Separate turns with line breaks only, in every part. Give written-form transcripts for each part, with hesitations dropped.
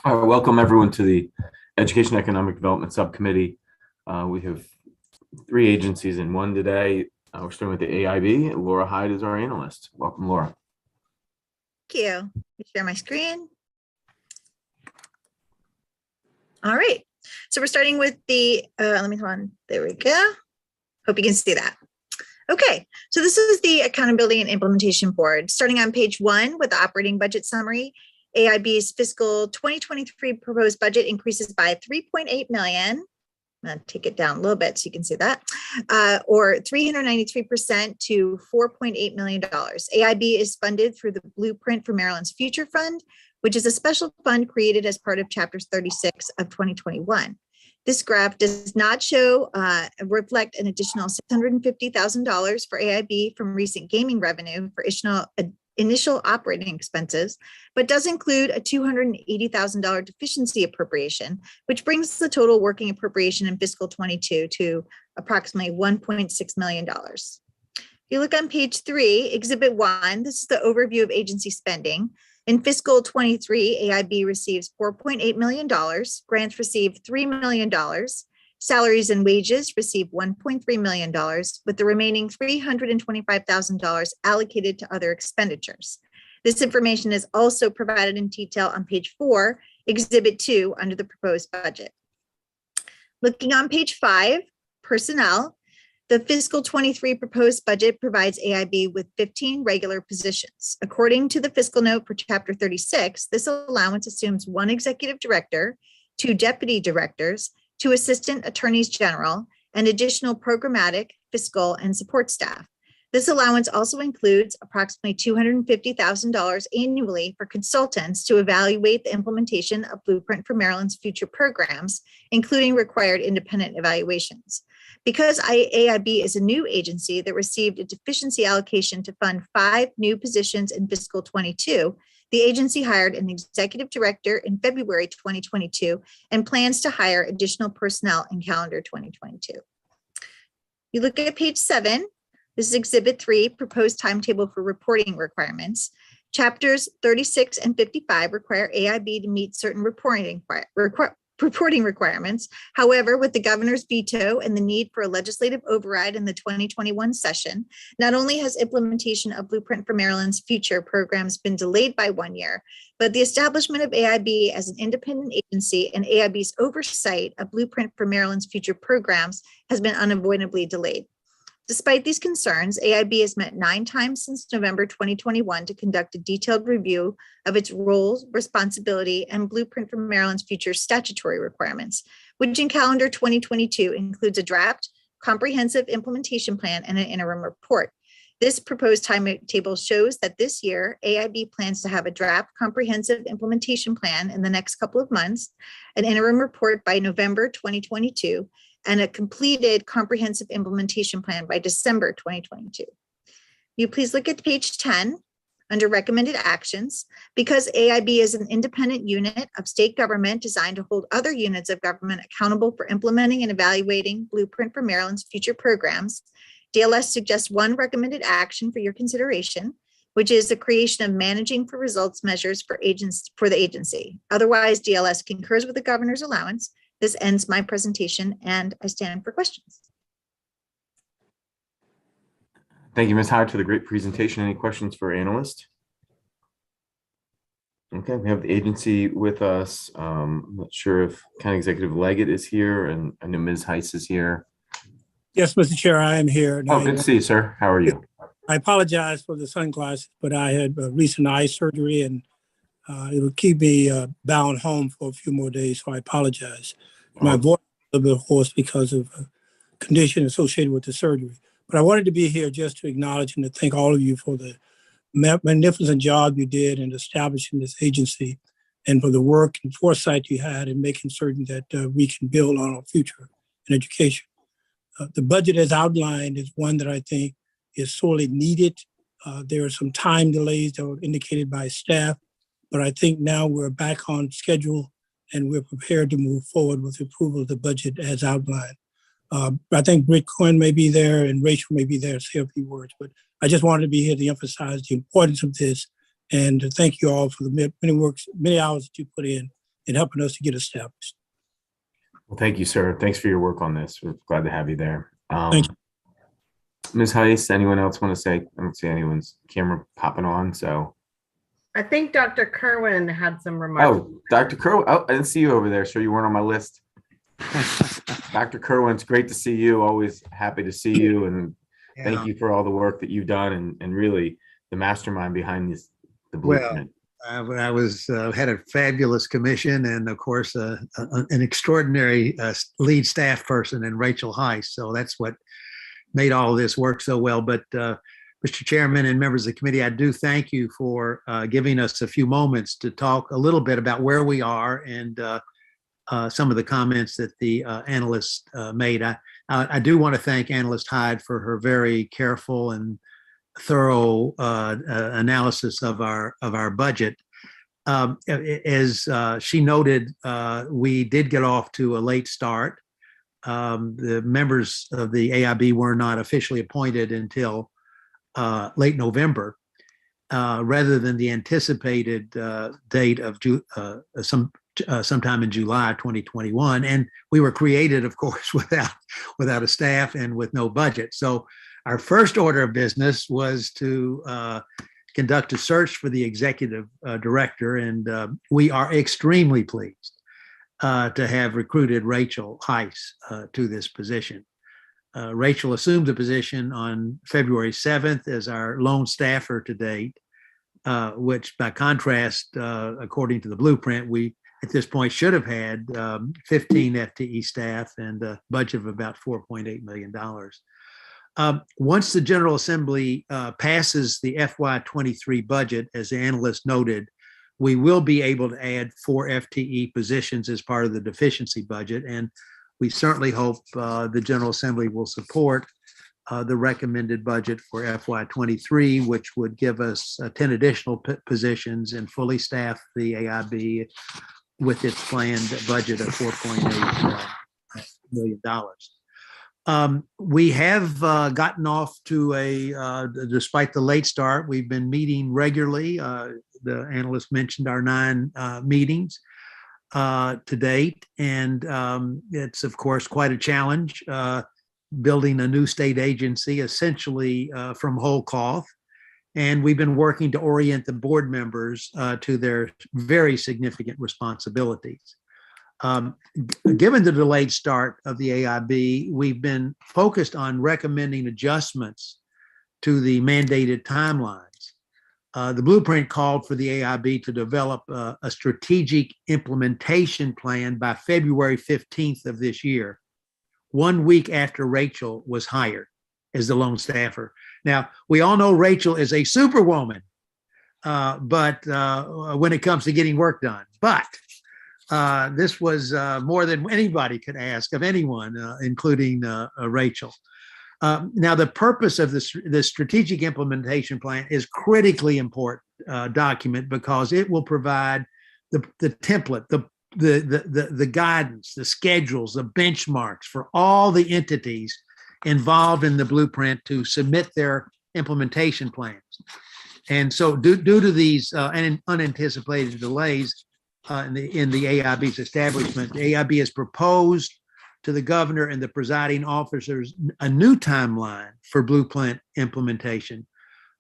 Welcome everyone to the Education Economic Development Subcommittee. We have three agencies in one today. We're starting with the AIB. Laura Hyde is our analyst. Welcome, Laura.
Thank you. Let me share my screen. All right. So we're starting with the, let me hold on. There we go. Hope you can see that. Okay, so this is the Accountability and Implementation Board. Starting on page 1 with the operating budget summary, AIB's fiscal 2023 proposed budget increases by $3.8 million. I'm going to take it down a little bit so you can see that, or 393% to $4.8 million. AIB is funded through the Blueprint for Maryland's Future Fund, which is a special fund created as part of Chapter 36 of 2021. This graph does not show reflect an additional $650,000 for AIB from recent gaming revenue for initial operating expenses, but does include a $280,000 deficiency appropriation, which brings the total working appropriation in fiscal 22 to approximately $1.6 million. If you look on page 3, Exhibit 1, this is the overview of agency spending. In fiscal 23, AIB receives $4.8 million, grants receive $3 million, salaries and wages receive $1.3 million, with the remaining $325,000 allocated to other expenditures. This information is also provided in detail on page 4, Exhibit 2, under the proposed budget. Looking on page 5, personnel. The fiscal 23 proposed budget provides AIB with 15 regular positions. According to the fiscal note for Chapter 36, this allowance assumes 1 executive director, 2 deputy directors, 2 assistant attorneys general, and additional programmatic, fiscal, and support staff. This allowance also includes approximately $250,000 annually for consultants to evaluate the implementation of Blueprint for Maryland's future programs, including required independent evaluations. Because AIB is a new agency that received a deficiency allocation to fund 5 new positions in fiscal 22, the agency hired an executive director in February 2022 and plans to hire additional personnel in calendar 2022. You look at page 7, this is Exhibit 3, proposed timetable for reporting requirements. Chapters 36 and 55 require AIB to meet certain reporting requirements. However, with the governor's veto and the need for a legislative override in the 2021 session, not only has implementation of Blueprint for Maryland's future programs been delayed by 1 year, but the establishment of AIB as an independent agency and AIB's oversight of Blueprint for Maryland's future programs has been unavoidably delayed. Despite these concerns, AIB has met 9 times since November 2021 to conduct a detailed review of its roles, responsibility, and Blueprint for Maryland's future statutory requirements, which in calendar 2022 includes a draft, comprehensive implementation plan, and an interim report. This proposed timetable shows that this year, AIB plans to have a draft comprehensive implementation plan in the next couple of months, an interim report by November 2022, and a completed comprehensive implementation plan by December 2022. You please look at page 10 under recommended actions. Because AIB is an independent unit of state government designed to hold other units of government accountable for implementing and evaluating Blueprint for Maryland's future programs, DLS suggests 1 recommended action for your consideration, which is the creation of managing for results measures for the agency. Otherwise, DLS concurs with the governor's allowance. This ends my presentation and I stand for questions.
Thank you, Ms. Hyde, for the great presentation. Any questions for analyst? Okay, we have the agency with us. I'm not sure if County Executive Leggett is here, and I know Ms. Heiss is here.
Yes, Mr. Chair, I am here.
Oh, good to see you, sir. How are you?
I apologize for the sunglasses, but I had recent eye surgery and it will keep me bound home for a few more days, so I apologize. My voice is a little bit hoarse because of a condition associated with the surgery. But I wanted to be here just to acknowledge and to thank all of you for the magnificent job you did in establishing this agency and for the work and foresight you had in making certain that we can build on our future in education. The budget as outlined is one that I think is sorely needed. There are some time delays that were indicated by staff, but I think now we're back on schedule and we're prepared to move forward with approval of the budget as outlined. I think Britt Quinn may be there and Rachel may be there to say a few words, but I just wanted to be here to emphasize the importance of this And to thank you all for the many hours that you put in helping us to get established.
Well, thank you, sir. Thanks for your work on this. We're glad to have you there.
Thank you.
Ms. Heiss, anyone else want to say? I don't see anyone's camera popping on, so.
I think Dr. Kerwin had some remarks.
Oh, Dr. Kerwin. Oh, I didn't see you over there, sir. You weren't on my list. Dr. Kerwin, it's great to see you. Always happy to see you. And thank you for all the work that you've done and really the mastermind behind the blueprint.
I was had a fabulous commission and, of course, an extraordinary lead staff person in Rachel Heiss. So that's what made all of this work so well. But Mr. Chairman and members of the committee, I do thank you for giving us a few moments to talk a little bit about where we are and some of the comments that the analyst made. I do want to thank Analyst Hyde for her very careful and thorough analysis of our budget. As she noted, we did get off to a late start. The members of the AIB were not officially appointed until late November, rather than the anticipated date of sometime in July 2021. And we were created, of course, without a staff and with no budget. So our first order of business was to conduct a search for the executive director, and we are extremely pleased to have recruited Rachel Heiss to this position. Rachel assumed the position on February 7th as our lone staffer to date, which by contrast, according to the blueprint, we at this point should have had 15 FTE staff and a budget of about $4.8 million. Once the General Assembly passes the FY23 budget, as the analyst noted, we will be able to add 4 FTE positions as part of the deficiency budget. And we certainly hope the General Assembly will support the recommended budget for FY23, which would give us 10 additional positions and fully staff the AIB with its planned budget of $4.8 million. We have gotten off to despite the late start, we've been meeting regularly. The analyst mentioned our 9 meetings to date. And it's, of course, quite a challenge building a new state agency essentially from whole cloth. And we've been working to orient the board members to their very significant responsibilities. Given the delayed start of the AIB, we've been focused on recommending adjustments to the mandated timelines. The blueprint called for the AIB to develop a strategic implementation plan by February 15th of this year, 1 week after Rachel was hired as the lone staffer. Now, we all know Rachel is a superwoman, but when it comes to getting work done. But this was more than anybody could ask of anyone, including Rachel. Now, the purpose of this strategic implementation plan is critically important document because it will provide the template, the guidance, the schedules, the benchmarks for all the entities involved in the blueprint to submit their implementation plans. And so due to these unanticipated delays in the AIB's establishment, the AIB has proposed to the governor and the presiding officers a new timeline for blueprint implementation.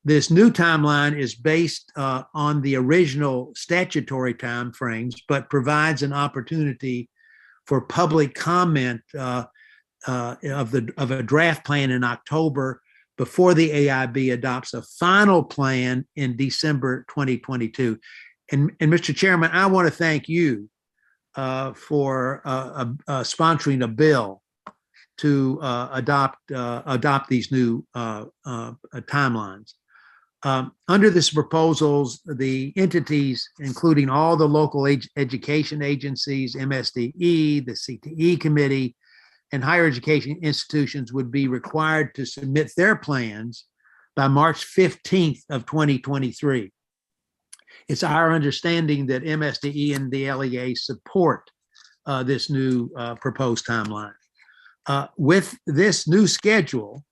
This new timeline is based on the original statutory timeframes, but provides an opportunity for public comment of a draft plan in October before the AIB adopts a final plan in December 2022. And Mr. Chairman, I want to thank you for sponsoring a bill to adopt these new timelines. Under this proposals, the entities, including all the local education agencies, MSDE, the CTE committee, and higher education institutions would be required to submit their plans by March 15th of 2023. It's our understanding that MSDE and the LEA support this new proposed timeline. With this new schedule,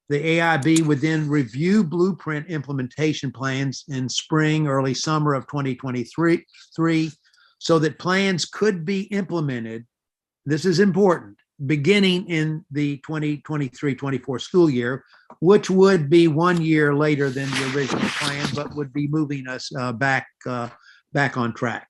The AIB would then review blueprint implementation plans in spring, early summer of 2023, so that plans could be implemented. This is important, beginning in the 2023-24 school year, which would be 1 year later than the original plan, but would be moving us back on track.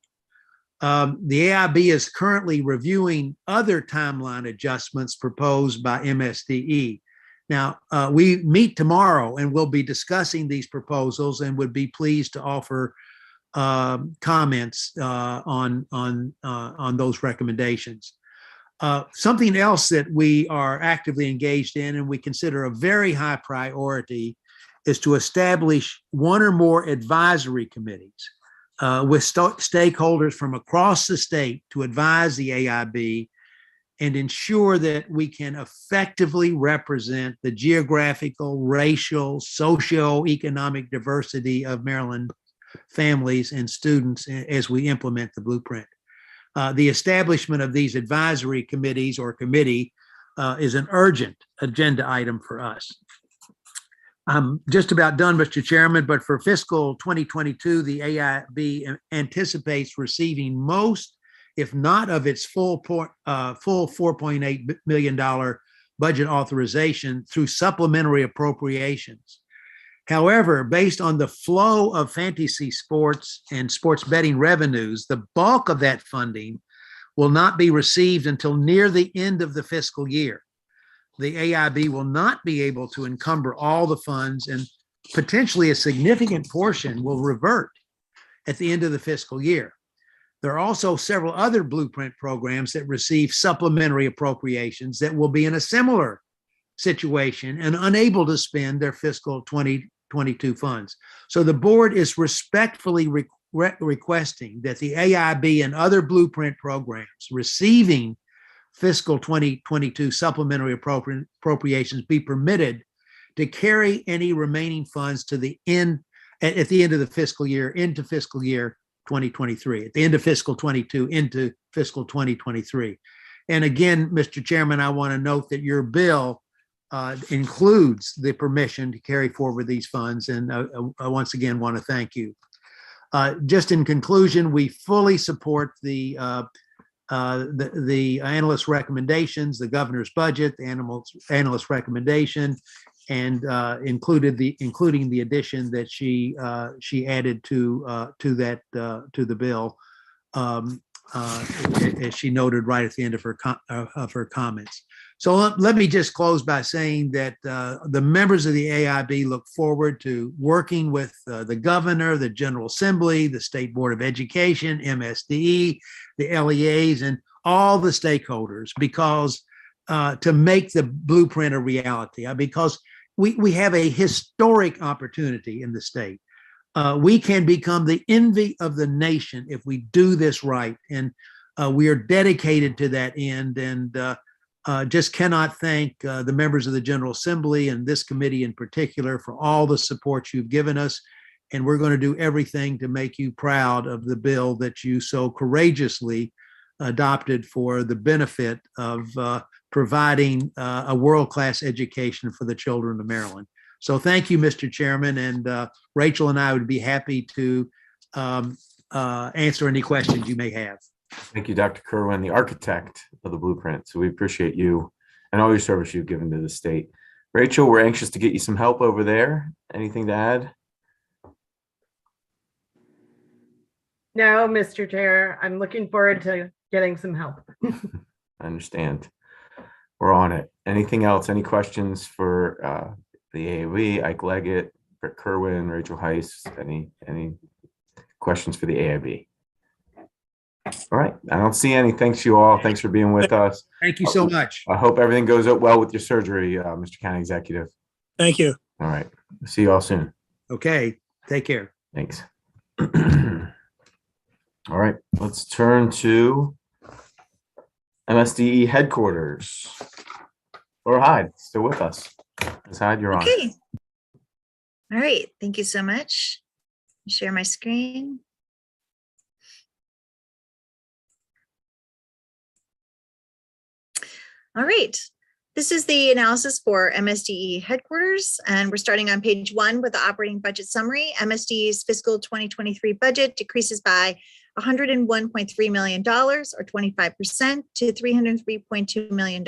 The AIB is currently reviewing other timeline adjustments proposed by MSDE. Now, we meet tomorrow and we'll be discussing these proposals and would be pleased to offer comments on those recommendations. Something else that we are actively engaged in and we consider a very high priority is to establish one or more advisory committees with stakeholders from across the state to advise the AIB and ensure that we can effectively represent the geographical, racial, socioeconomic diversity of Maryland families and students as we implement the blueprint. The establishment of these advisory committees or committee is an urgent agenda item for us. I'm just about done, Mr. Chairman, but for fiscal 2022, the AIB anticipates receiving most, if not of its full $4.8 million budget authorization through supplementary appropriations. However, based on the flow of fantasy sports and sports betting revenues, the bulk of that funding will not be received until near the end of the fiscal year. The AIB will not be able to encumber all the funds, and potentially a significant portion will revert at the end of the fiscal year. There are also several other blueprint programs that receive supplementary appropriations that will be in a similar situation and unable to spend their fiscal 2022 funds. So the board is respectfully requesting that the AIB and other blueprint programs receiving fiscal 2022 supplementary appropriations be permitted to carry any remaining funds to the end at the end of the fiscal year into fiscal year 2023, at the end of fiscal 22 into fiscal 2023. And again, Mr. Chairman, I want to note that your bill includes the permission to carry forward these funds. And I once again want to thank you. Just in conclusion, we fully support the analyst recommendations, the governor's budget, the analyst recommendation, and including the addition that she added to the bill, as she noted right at the end of her comments. So let me just close by saying that the members of the AIB look forward to working with the governor, the General Assembly, the State Board of Education, MSDE, the LEAs, and all the stakeholders, because to make the blueprint a reality, because we have a historic opportunity in the state. We can become the envy of the nation if we do this right. And we are dedicated to that end, and just cannot thank the members of the General Assembly and this committee in particular for all the support you've given us. And we're going to do everything to make you proud of the bill that you so courageously adopted for the benefit of providing a world-class education for the children of Maryland. So thank you, Mr. Chairman, and Rachel and I would be happy to answer any questions you may have.
Thank you, Dr. Kerwin, the architect of the blueprint. So we appreciate you and all your service you've given to the state. Rachel, we're anxious to get you some help over there. Anything to add?
No, Mr. Chair, I'm looking forward to getting some help.
I understand. We're on it. Anything else? Any questions for the AIB, Ike Leggett, Brett Kerwin, Rachel Heiss? Any questions for the AIB? All right. I don't see any. Thanks you all. Thanks for being with us.
Thank you so much.
I hope everything goes well with your surgery, Mr. County Executive.
Thank you.
All right. See you all soon.
Okay. Take care.
Thanks. All right. Let's turn to MSD Headquarters. Laura Hyde, still with us. Ms. Hyde, you're on.
Okay. All right. Thank you so much. Share my screen. All right. This is the analysis for MSD Headquarters, and we're starting on page 1 with the operating budget summary. MSD's fiscal 2023 budget decreases by $101.3 million, or 25%, to $303.2 million.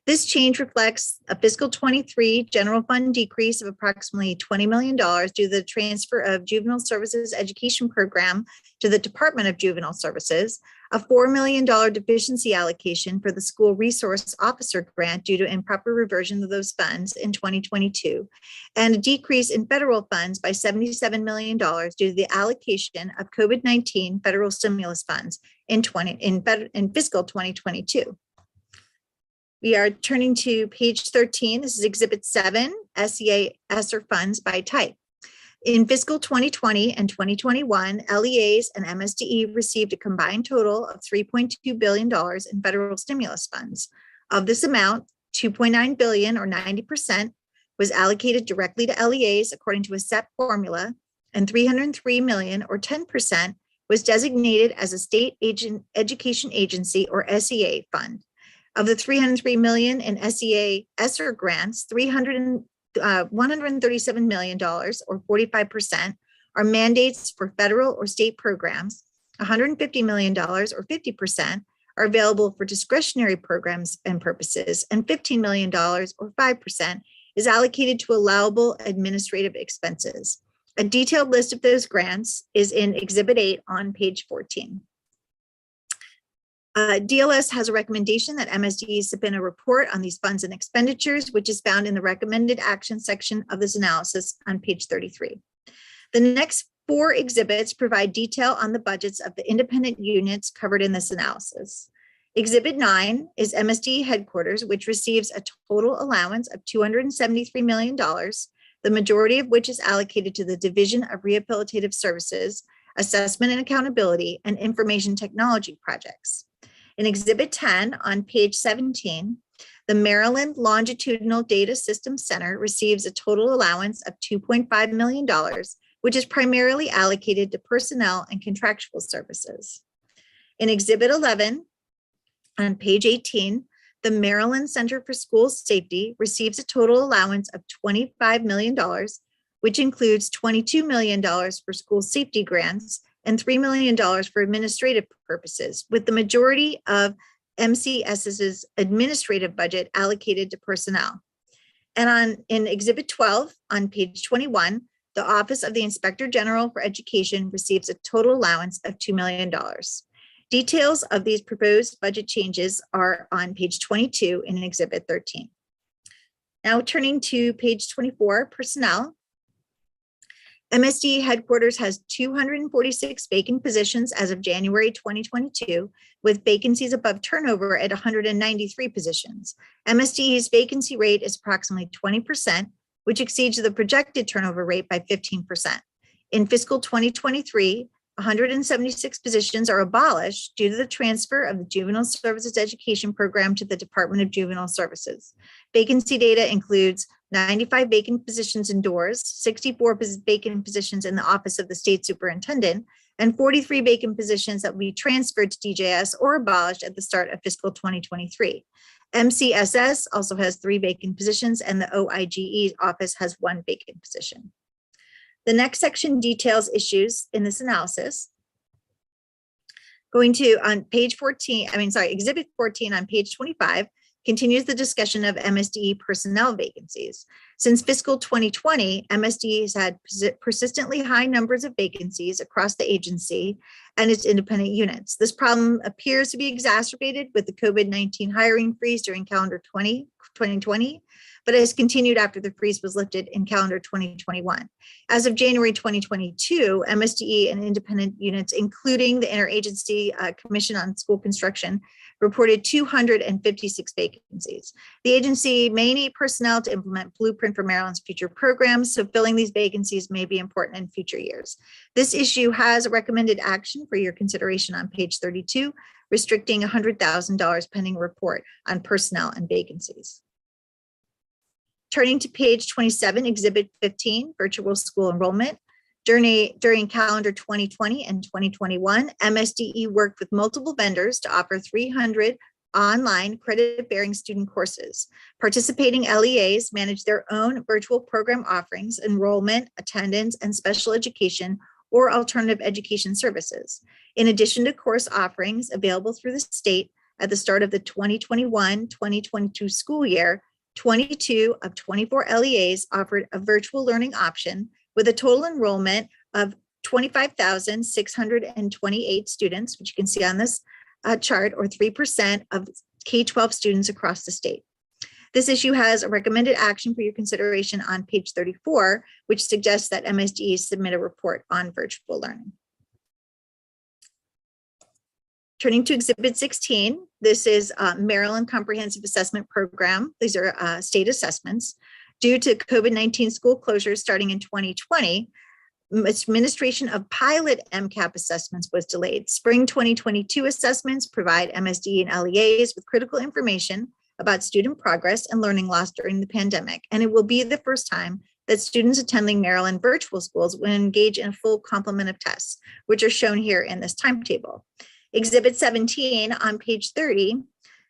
This change reflects a fiscal 23 general fund decrease of approximately $20 million due to the transfer of Juvenile Services Education Program to the Department of Juvenile Services, a $4 million deficiency allocation for the School Resource Officer Grant due to improper reversion of those funds in 2022, and a decrease in federal funds by $77 million due to the allocation of COVID-19 federal stimulus funds in fiscal 2022. We are turning to page 13. This is Exhibit 7, SEA ESSER funds by type. In fiscal 2020 and 2021, LEAs and MSDE received a combined total of $3.2 billion in federal stimulus funds. Of this amount, $2.9 billion, or 90%, was allocated directly to LEAs according to a set formula, and $303 million, or 10%, was designated as a state education agency, or SEA fund. Of the $303 million in SEA ESSER grants, $137 million, or 45%, are mandates for federal or state programs. $150 million, or 50%, are available for discretionary programs and purposes, and $15 million, or 5%, is allocated to allowable administrative expenses. A detailed list of those grants is in Exhibit 8 on page 14. DLS has a recommendation that MSD submit a report on these funds and expenditures, which is found in the recommended action section of this analysis on page 33. The next 4 exhibits provide detail on the budgets of the independent units covered in this analysis. Exhibit 9 is MSD Headquarters, which receives a total allowance of $273 million, the majority of which is allocated to the Division of Rehabilitative Services, Assessment and Accountability, and Information Technology projects. In Exhibit 10 on page 17, the Maryland Longitudinal Data Systems Center receives a total allowance of $2.5 million, which is primarily allocated to personnel and contractual services. In Exhibit 11 on page 18, the Maryland Center for School Safety receives a total allowance of $25 million, which includes $22 million for school safety grants and $3 million for administrative purposes, with the majority of MCSS's administrative budget allocated to personnel. And in Exhibit 12 on page 21, the Office of the Inspector General for Education receives a total allowance of $2 million. Details of these proposed budget changes are on page 22 in Exhibit 13. Now turning to page 24, personnel. MSD Headquarters has 246 vacant positions as of January 2022, with vacancies above turnover at 193 positions. MSD's vacancy rate is approximately 20%, which exceeds the projected turnover rate by 15%. In fiscal 2023, 176 positions are abolished due to the transfer of the Juvenile Services Education Program to the Department of Juvenile Services. Vacancy data includes 95 vacant positions indoors, 64 vacant positions in the Office of the State Superintendent, and 43 vacant positions that will be transferred to DJS or abolished at the start of fiscal 2023. MCSS also has 3 vacant positions, and the OIGE office has 1 vacant position. The next section details issues in this analysis. Going to Exhibit 14 on page 25 continues the discussion of MSDE personnel vacancies. Since fiscal 2020, MSDE has had persistently high numbers of vacancies across the agency and its independent units. This problem appears to be exacerbated with the COVID-19 hiring freeze during calendar 2020, but has continued after the freeze was lifted in calendar 2021. As of January 2022, MSDE and independent units, including the Interagency Commission on School Construction, reported 256 vacancies. The agency may need personnel to implement Blueprint for Maryland's future programs, so filling these vacancies may be important in future years. This issue has a recommended action for your consideration on page 32, restricting $100,000 pending report on personnel and vacancies. Turning to page 27, Exhibit 15, virtual school enrollment. During calendar 2020 and 2021, MSDE worked with multiple vendors to offer 300 online credit-bearing student courses. Participating LEAs manage their own virtual program offerings, enrollment, attendance, and special education or alternative education services. In addition to course offerings available through the state at the start of the 2021-2022 school year, 22 of 24 LEAs offered a virtual learning option with a total enrollment of 25,628 students, which you can see on this chart, or 3% of K-12 students across the state. This issue has a recommended action for your consideration on page 34, which suggests that MSD submit a report on virtual learning. Turning to Exhibit 16, this is Maryland Comprehensive Assessment Program. These are state assessments. Due to COVID-19 school closures starting in 2020, administration of pilot MCAP assessments was delayed. Spring 2022 assessments provide MSD and LEAs with critical information about student progress and learning loss during the pandemic, and it will be the first time that students attending Maryland virtual schools will engage in a full complement of tests, which are shown here in this timetable. Exhibit 17 on page 30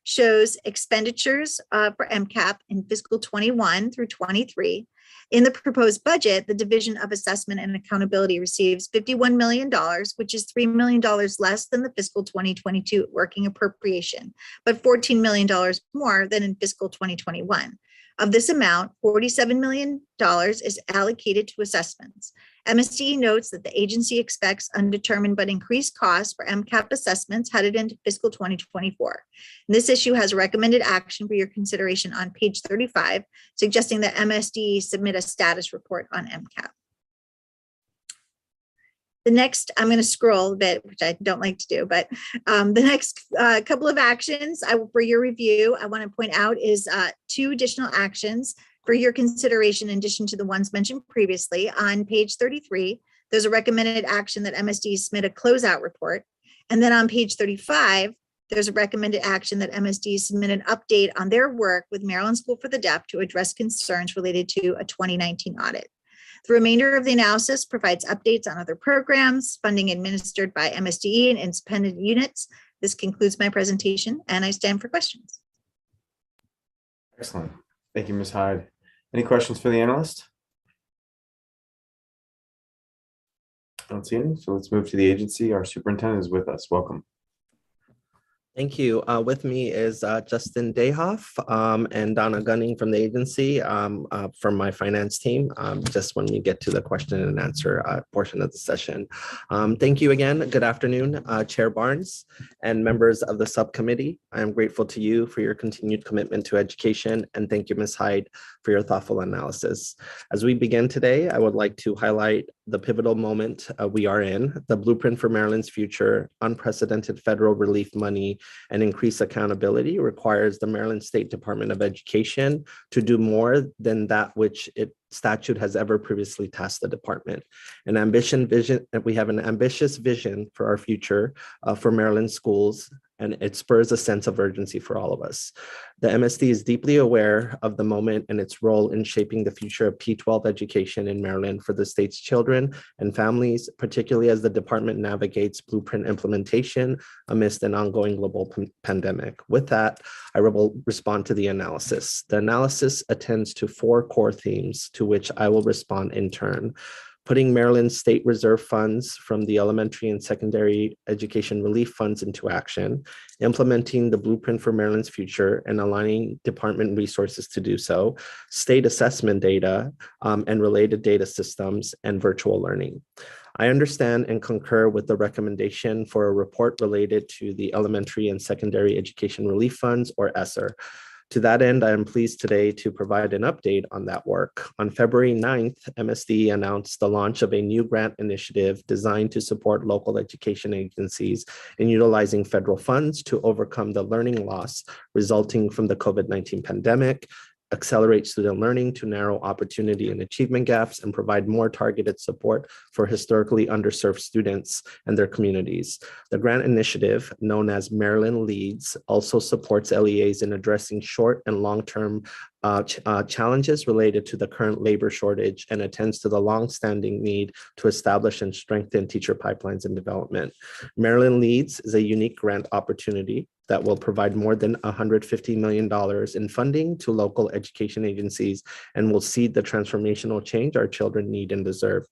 shows expenditures for MCAP in fiscal 21 through 23. In the proposed budget, the Division of Assessment and Accountability receives $51 million, which is $3 million less than the fiscal 2022 working appropriation, but $14 million more than in fiscal 2021. Of this amount, $47 million is allocated to assessments. MSD notes that the agency expects undetermined but increased costs for MCAP assessments headed into fiscal 2024. And this issue has recommended action for your consideration on page 35, suggesting that MSD submit a status report on MCAP. The next, I'm going to scroll a bit, which I don't like to do, but the next couple of actions for your review, I want to point out is 2 additional actions for your consideration in addition to the ones mentioned previously. On page 33, there's a recommended action that MSD submit a closeout report. And then on page 35, there's a recommended action that MSD submit an update on their work with Maryland School for the Deaf to address concerns related to a 2019 audit. The remainder of the analysis provides updates on other programs, funding administered by MSDE and independent units. This concludes my presentation, and I stand for questions.
Excellent. Thank you, Ms. Hyde. Any questions for the analyst? I don't see any, so let's move to the agency. Our superintendent is with us. Welcome.
Thank you. With me is Justin Dayhoff and Donna Gunning from the agency from my finance team, just when we get to the question and answer portion of the session. Thank you again. Good afternoon, Chair Barnes and members of the subcommittee. I am grateful to you for your continued commitment to education, and thank you, Ms. Hyde, for your thoughtful analysis. As we begin today, I would like to highlight the pivotal moment we are in, the blueprint for Maryland's future. Unprecedented federal relief money and increased accountability requires the Maryland State Department of Education to do more than that which its statute has ever previously tasked the department. We have an ambitious vision for our future for Maryland schools, and it spurs a sense of urgency for all of us. The MSD is deeply aware of the moment and its role in shaping the future of P-12 education in Maryland for the state's children and families, particularly as the department navigates blueprint implementation amidst an ongoing global pandemic. With that, I will respond to the analysis. The analysis attends to 4 core themes to which I will respond in turn. Putting Maryland's state reserve funds from the elementary and secondary education relief funds into action, implementing the blueprint for Maryland's future and aligning department resources to do so, state assessment data and related data systems, and virtual learning. I understand and concur with the recommendation for a report related to the elementary and secondary education relief funds, or ESSER. To that end, I am pleased today to provide an update on that work. On February 9th, MSD announced the launch of a new grant initiative designed to support local education agencies in utilizing federal funds to overcome the learning loss resulting from the COVID-19 pandemic, accelerate student learning to narrow opportunity and achievement gaps, and provide more targeted support for historically underserved students and their communities. The grant initiative, known as Maryland Leads, also supports LEAs in addressing short and long-term challenges related to the current labor shortage and attends to the long-standing need to establish and strengthen teacher pipelines and development. Maryland Leads is a unique grant opportunity that will provide more than $150 million in funding to local education agencies and will seed the transformational change our children need and deserve.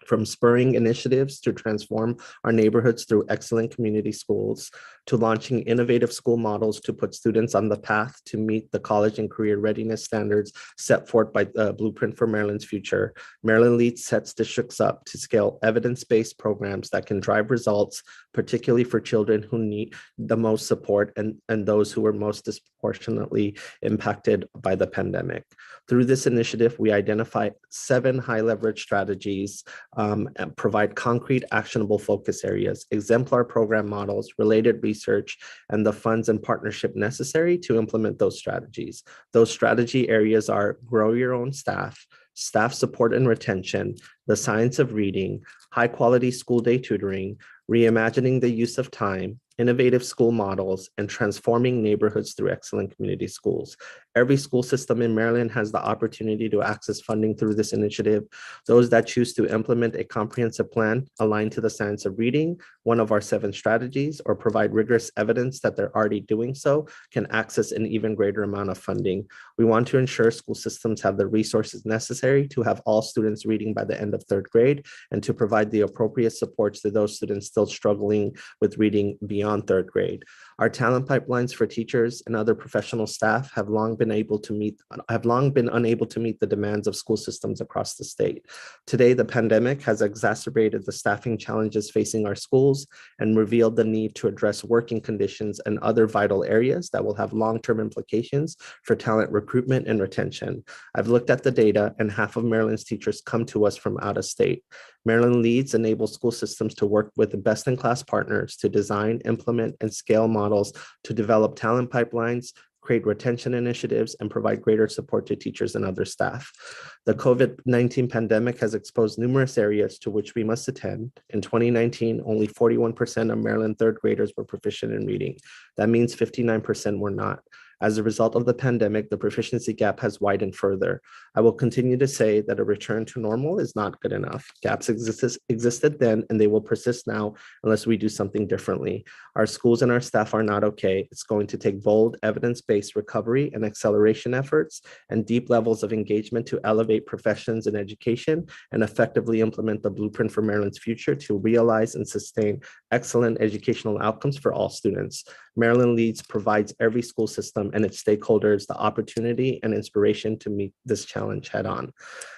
From spurring initiatives to transform our neighborhoods through excellent community schools, to launching innovative school models to put students on the path to meet the college and career readiness standards set forth by the Blueprint for Maryland's Future, Maryland Leads sets districts up to scale evidence-based programs that can drive results, particularly for children who need the most support and those who were most disproportionately impacted by the pandemic. Through this initiative, we identify 7 high leverage strategies and provide concrete, actionable focus areas, exemplar program models, related research, and the funds and partnership necessary to implement those strategies. Those strategy areas are grow your own staff, staff support and retention, the science of reading, high quality school day tutoring, reimagining the use of time, innovative school models, and transforming neighborhoods through excellent community schools. Every school system in Maryland has the opportunity to access funding through this initiative. Those that choose to implement a comprehensive plan aligned to the science of reading, one of our 7 strategies, or provide rigorous evidence that they're already doing so, can access an even greater amount of funding. We want to ensure school systems have the resources necessary to have all students reading by the end of 3rd grade and to provide the appropriate supports to those students still struggling with reading beyond 3rd grade. Our talent pipelines for teachers and other professional staff have long been unable to meet the demands of school systems across the state. Today, the pandemic has exacerbated the staffing challenges facing our schools and revealed the need to address working conditions and other vital areas that will have long-term implications for talent recruitment and retention. I've looked at the data, and half of Maryland's teachers come to us from out of state. Maryland Leads enable school systems to work with the best-in-class partners to design, implement, and scale models to develop talent pipelines, create retention initiatives, and provide greater support to teachers and other staff. The COVID-19 pandemic has exposed numerous areas to which we must attend. In 2019, only 41% of Maryland 3rd graders were proficient in reading. That means 59% were not. As a result of the pandemic, the proficiency gap has widened further. I will continue to say that a return to normal is not good enough. Gaps existed then, and they will persist now unless we do something differently. Our schools and our staff are not okay. It's going to take bold, evidence-based recovery and acceleration efforts and deep levels of engagement to elevate professions in education and effectively implement the Blueprint for Maryland's Future to realize and sustain excellent educational outcomes for all students. Maryland Leads provides every school system and its stakeholders the opportunity and inspiration to meet this challenge head on.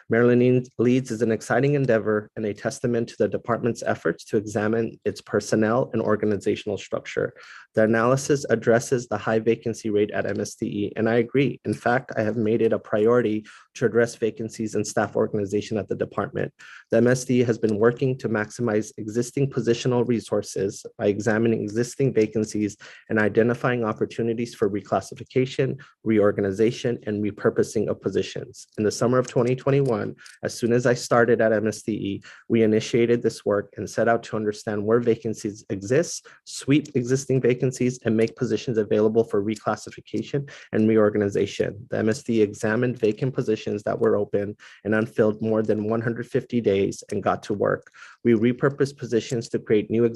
Maryland Leads is an exciting endeavor and a testament to the department's efforts to examine its personnel and organizational structure. The analysis addresses the high vacancy rate at MSDE, and I agree. In fact, I have made it a priority to address vacancies in staff organization at the department. The MSD has been working to maximize existing positional resources by examining existing vacancies and identifying opportunities for reclassification, reorganization, and repurposing of positions. In the summer of 2021, as soon as I started at MSDE, we initiated this work and set out to understand where vacancies exist, sweep existing vacancies, and make positions available for reclassification and reorganization. The MSD examined vacant positions that were open and unfilled more than 150 days and got to work. We repurposed positions to create new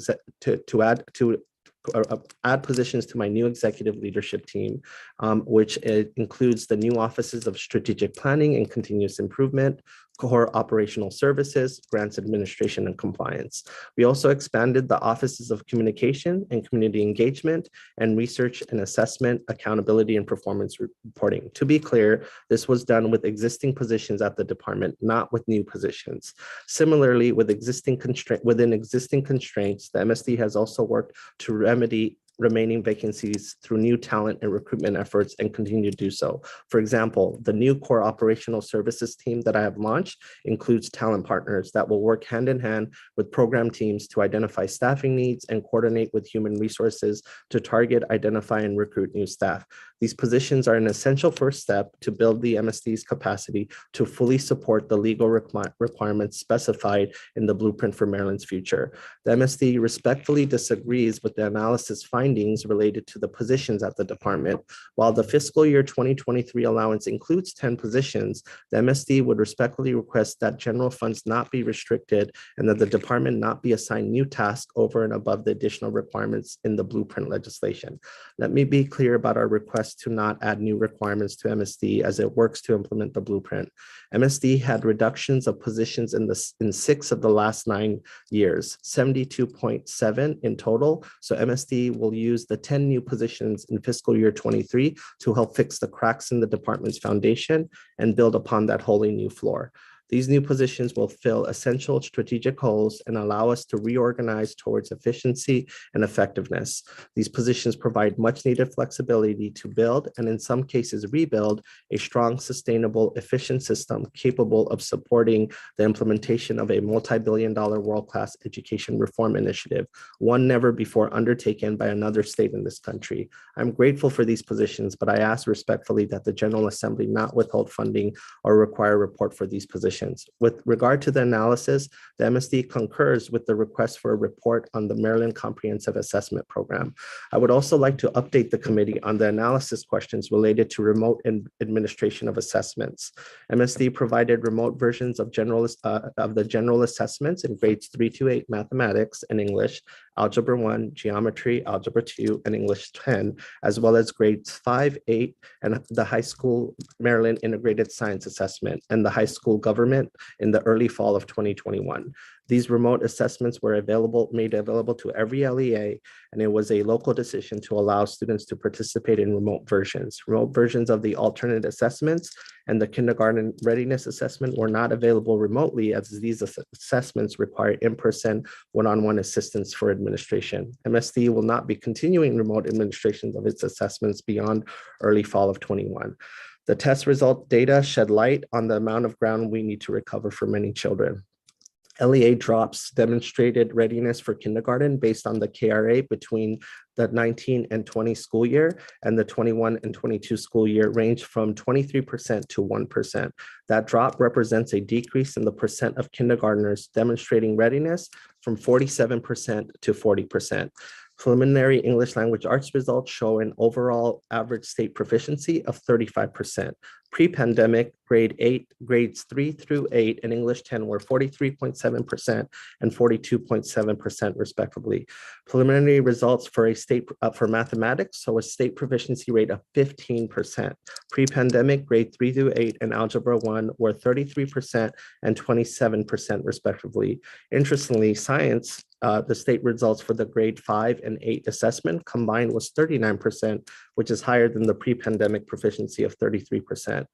add positions to my new executive leadership team, which includes the new offices of strategic planning and continuous improvement, core operational services, grants administration, and compliance. We also expanded the offices of communication and community engagement and research and assessment, accountability, and performance reporting. To be clear, this was done with existing positions at the department, not with new positions. Similarly, within existing constraints, the MSD has also worked to remedy remaining vacancies through new talent and recruitment efforts and continue to do so. For example, the new core operational services team that I have launched includes talent partners that will work hand in hand with program teams to identify staffing needs and coordinate with human resources to target, identify, and recruit new staff. These positions are an essential first step to build the MSD's capacity to fully support the legal requirements specified in the Blueprint for Maryland's Future. The MSD respectfully disagrees with the analysis findings findings related to the positions at the department. While the fiscal year 2023 allowance includes 10 positions, the MSD would respectfully request that general funds not be restricted and that the department not be assigned new tasks over and above the additional requirements in the blueprint legislation. Let me be clear about our request to not add new requirements to MSD as it works to implement the blueprint. MSD had reductions of positions in 6 of the last 9 years, 72.7 in total. So MSD will use the 10 new positions in fiscal year 23 to help fix the cracks in the department's foundation and build upon that wholly new floor. These new positions will fill essential strategic holes and allow us to reorganize towards efficiency and effectiveness. These positions provide much needed flexibility to build, and in some cases rebuild, a strong, sustainable, efficient system capable of supporting the implementation of a multi-billion-dollar world-class education reform initiative, one never before undertaken by another state in this country. I'm grateful for these positions, but I ask respectfully that the General Assembly not withhold funding or require a report for these positions. With regard to the analysis, the MSD concurs with the request for a report on the Maryland Comprehensive Assessment Program. I would also like to update the committee on the analysis questions related to remote administration of assessments. MSD provided remote versions of the general assessments in grades 3 to 8 mathematics and English, Algebra 1, Geometry, Algebra 2, and English 10, as well as grades 5, 8, and the High School Maryland Integrated Science Assessment and the High School Government in the early fall of 2021. These remote assessments were made available to every LEA, and it was a local decision to allow students to participate in remote versions. Remote versions of the alternate assessments and the kindergarten readiness assessment were not available remotely, as these assessments require in-person one-on-one assistance for administration. MSD will not be continuing remote administrations of its assessments beyond early fall of 21. The test result data shed light on the amount of ground we need to recover for many children. LEA drops demonstrated readiness for kindergarten based on the KRA between the 19 and 20 school year and the 21 and 22 school year range from 23% to 1%. That drop represents a decrease in the percent of kindergartners demonstrating readiness from 47% to 40%. Preliminary English language arts results show an overall average state proficiency of 35%. Pre-pandemic, grades 3 through 8 in English 10 were 43.7% and 42.7% respectively. Preliminary results for for mathematics show a state proficiency rate of 15%. Pre-pandemic, grade 3 through 8 and Algebra 1 were 33% and 27% respectively. Interestingly, science, the state results for the grade 5 and 8 assessment combined was 39%, which is higher than the pre-pandemic proficiency of 33%.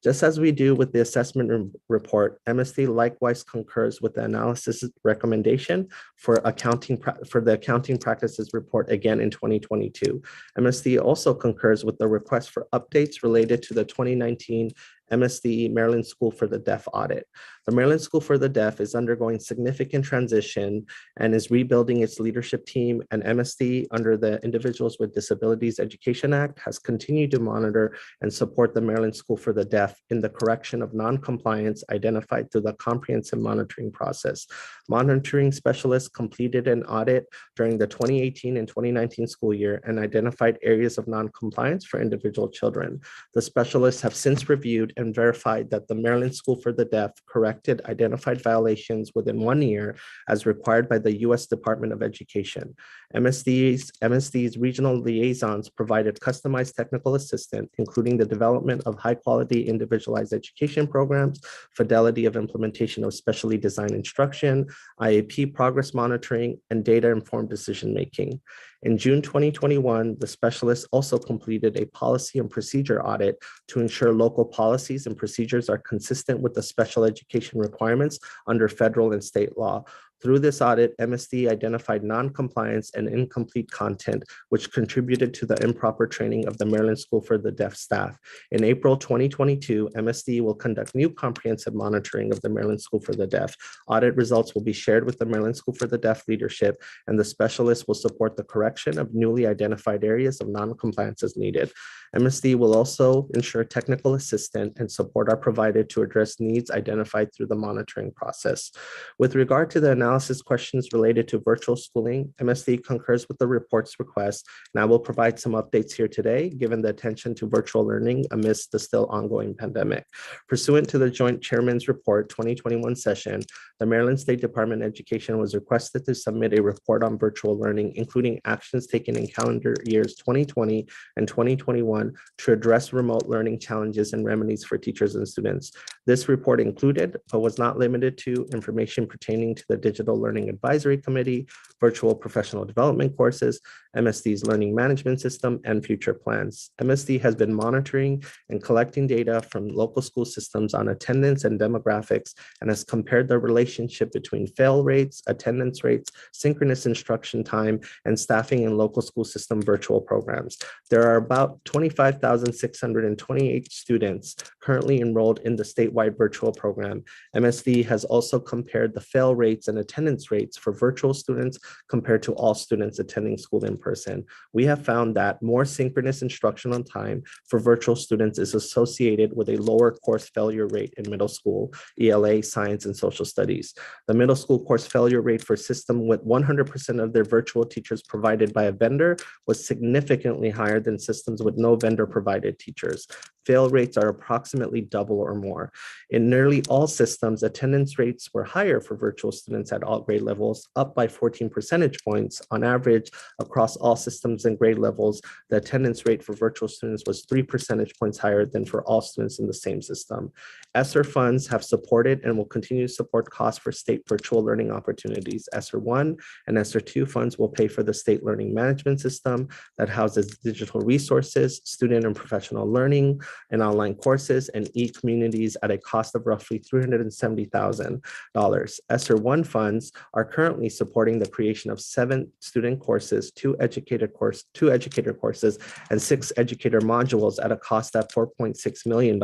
Just as we do with the assessment report, MSD likewise concurs with the analysis recommendation for the accounting practices report again in 2022. MSD also concurs with the request for updates related to the 2019 MSD Maryland School for the Deaf audit. The Maryland School for the Deaf is undergoing significant transition and is rebuilding its leadership team, and MSD, under the Individuals with Disabilities Education Act, has continued to monitor and support the Maryland School for the Deaf in the correction of non-compliance identified through the comprehensive monitoring process. Monitoring specialists completed an audit during the 2018 and 2019 school year and identified areas of non-compliance for individual children. The specialists have since reviewed and verified that the Maryland School for the Deaf corrected identified violations within 1 year as required by the U.S. Department of Education. MSD's regional liaisons provided customized technical assistance, including the development of high-quality individualized education programs, fidelity of implementation of specially designed instruction, IAP progress monitoring, and data-informed decision-making. In June 2021, the specialists also completed a policy and procedure audit to ensure local policies and procedures are consistent with the special education requirements under federal and state law. Through this audit, MSD identified non-compliance and incomplete content, which contributed to the improper training of the Maryland School for the Deaf staff. In April 2022, MSD will conduct new comprehensive monitoring of the Maryland School for the Deaf. Audit results will be shared with the Maryland School for the Deaf leadership, and the specialists will support the correction of newly identified areas of non-compliance as needed. MSD will also ensure technical assistance and support are provided to address needs identified through the monitoring process. With regard to the analysis analysis questions related to virtual schooling, MSD concurs with the report's request, and I will provide some updates here today, given the attention to virtual learning amidst the still ongoing pandemic. Pursuant to the Joint Chairman's Report 2021 session, the Maryland State Department of Education was requested to submit a report on virtual learning, including actions taken in calendar years 2020 and 2021 to address remote learning challenges and remedies for teachers and students. This report included, but was not limited to, information pertaining to the Digital Learning Advisory Committee, virtual professional development courses, MSD's learning management system, and future plans. MSD has been monitoring and collecting data from local school systems on attendance and demographics and has compared the relationship between fail rates, attendance rates, synchronous instruction time, and staffing in local school system virtual programs. There are about 25,628 students currently enrolled in the statewide virtual program. MSD has also compared the fail rates and attendance rates for virtual students compared to all students attending school in person. We have found that more synchronous instructional time for virtual students is associated with a lower course failure rate in middle school, ELA, science, and social studies. The middle school course failure rate for system with 100% of their virtual teachers provided by a vendor was significantly higher than systems with no vendor provided teachers. Fail rates are approximately double or more. In nearly all systems, attendance rates were higher for virtual students at all grade levels, up by 14 percentage points. On average, across all systems and grade levels, the attendance rate for virtual students was 3 percentage points higher than for all students in the same system. ESSER funds have supported and will continue to support costs for state virtual learning opportunities. ESSER 1 and ESSER 2 funds will pay for the state learning management system that houses digital resources, student and professional learning, and online courses, and e-communities at a cost of roughly $370,000. ESSER 1 funds are currently supporting the creation of 7 student courses, 2 educator courses, and 6 educator modules at a cost of $4.6 million.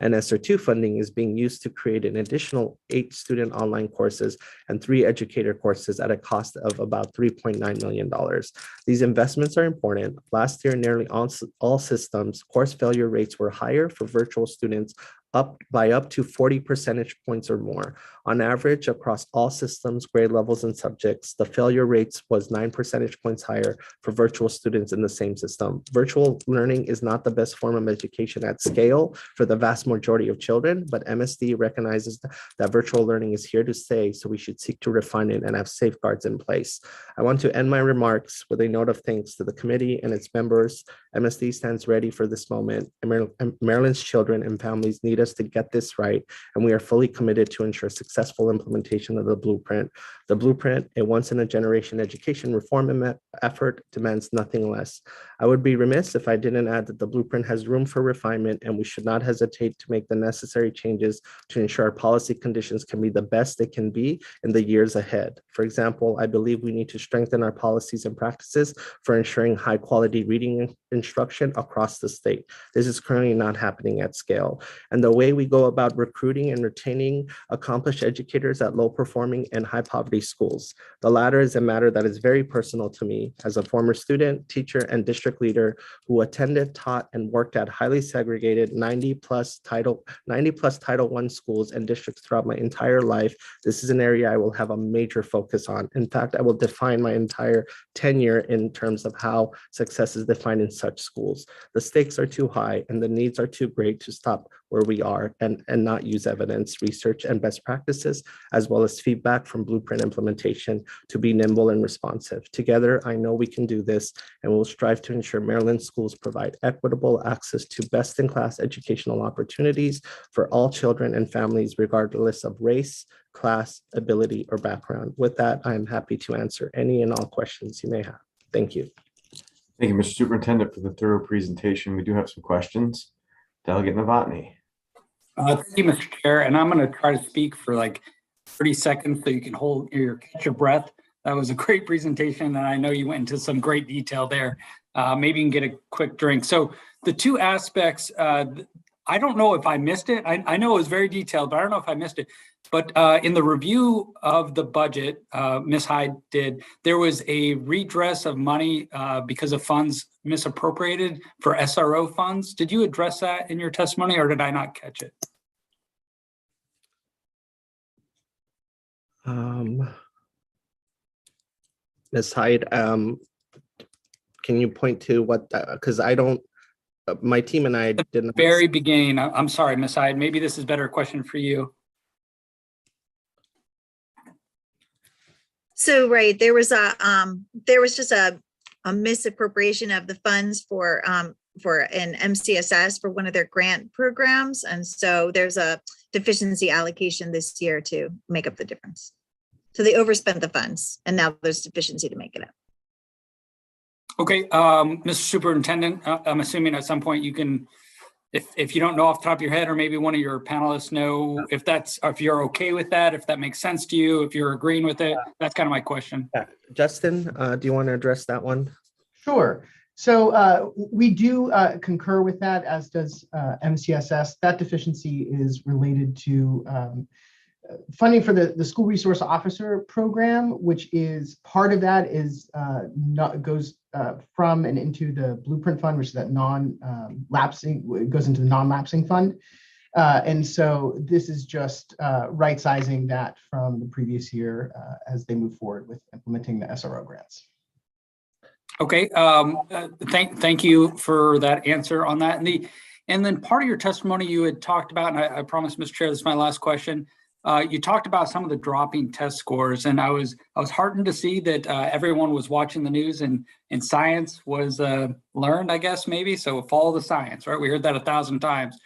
And ESSER 2 funding is being used to create an additional 8 student online courses and 3 educator courses at a cost of about $3.9 million. These investments are important. Last year, nearly all systems, course failure rates were higher for virtual students, up to 40 percentage points or more. On average, across all systems, grade levels, and subjects, the failure rates was 9 percentage points higher for virtual students in the same system. Virtual learning is not the best form of education at scale for the vast majority of children, but MSD recognizes that virtual learning is here to stay, so we should seek to refine it and have safeguards in place. I want to end my remarks with a note of thanks to the committee and its members. MSD stands ready for this moment, and Maryland's children and families need us to get this right, and we are fully committed to ensure successful implementation of the blueprint. The blueprint, a once-in-a-generation education reform effort, demands nothing less. I would be remiss if I didn't add that the blueprint has room for refinement, and we should not hesitate to make the necessary changes to ensure our policy conditions can be the best they can be in the years ahead. For example, I believe we need to strengthen our policies and practices for ensuring high-quality reading instruction across the state. This is currently not happening at scale. And the way we go about recruiting and retaining accomplished educators at low-performing and high-poverty schools. The latter is a matter that is very personal to me as a former student, teacher, and district leader who attended, taught, and worked at highly segregated 90-plus Title I schools and districts throughout my entire life. This is an area I will have a major focus on. In fact, I will define my entire tenure in terms of how success is defined in such schools. The stakes are too high and the needs are too great to stop where we are and not use evidence, research, and best practices, as well as feedback from blueprint implementation to be nimble and responsive. Together, I know we can do this, and we'll strive to ensure Maryland schools provide equitable access to best-in-class educational opportunities for all children and families, regardless of race, class, ability, or background. With that, I am happy to answer any and all questions you may have. Thank you.
Thank you, Mr. Superintendent, for the thorough presentation. We do have some questions. Delegate Novotny.
Thank you, Mr. Chair. And I'm going to try to speak for like 30 seconds so you can catch your breath. That was a great presentation, and I know you went into some great detail there. Maybe you can get a quick drink. So the two aspects, I don't know if I missed it. I know it was very detailed, but I don't know if I missed it. But in the review of the budget, Ms. Hyde did, there was a redress of money because of funds misappropriated for SRO funds. Did you address that in your testimony, or did I not catch it?
Ms. Hyde, can you point to what, because I don't, my team and I didn't.
Very beginning. I'm sorry, Ms. Hyde. Maybe this is a better question for you.
So, right, there was just a misappropriation of the funds for an MCSS for one of their grant programs. And so there's a deficiency allocation this year to make up the difference. So they overspent the funds and now there's deficiency to make it up.
Okay, Mr. Superintendent, I'm assuming at some point you can, if you don't know off the top of your head, or maybe one of your panelists know if you're okay with that, if that makes sense to you, if you're agreeing with it. That's kind of my question.
Yeah. Justin, do you want to address that one?
Sure. So we do concur with that, as does MCSS. That deficiency is related to funding for the school resource officer program, which is part of that is goes from and into the blueprint fund, which is that non-lapsing, it goes into the non-lapsing fund. And so this is just right sizing that from the previous year as they move forward with implementing the SRO grants.
Okay, thank you for that answer on that. And then part of your testimony you had talked about, and I promise, Mr. Chair, this is my last question. You talked about some of the dropping test scores, and I was heartened to see that everyone was watching the news and science was learned, I guess, maybe. So follow the science, right? We heard that 1,000 times.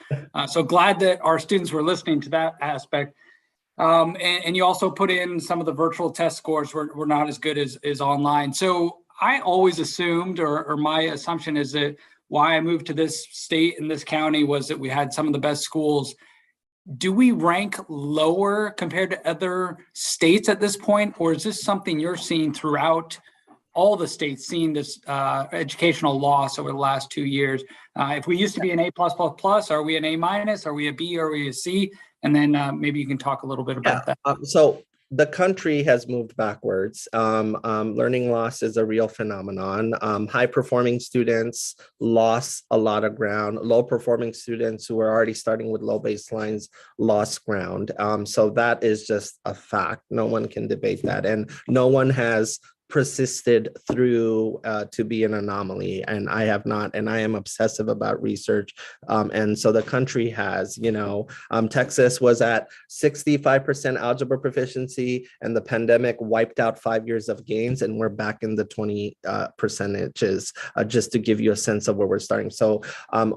So glad that our students were listening to that aspect. And you also put in some of the virtual test scores were not as good as online. So I always assumed, or my assumption is that why I moved to this state and this county was that we had some of the best schools. Do we rank lower compared to other states at this point, or is this something you're seeing throughout all the states, seeing this educational loss over the last 2 years? If we used to be an A+++, are we an A-? Are we a B? Are we a C? And then maybe you can talk a little bit about that.
So the country has moved backwards. Learning loss is a real phenomenon. High-performing students lost a lot of ground. Low-performing students who are already starting with low baselines lost ground. So that is just a fact. No one can debate that. And no one has persisted through to be an anomaly, and I have not, and I am obsessive about research, and so the country has, Texas was at 65% algebra proficiency, and the pandemic wiped out 5 years of gains, and we're back in the 20 percentages, just to give you a sense of where we're starting. So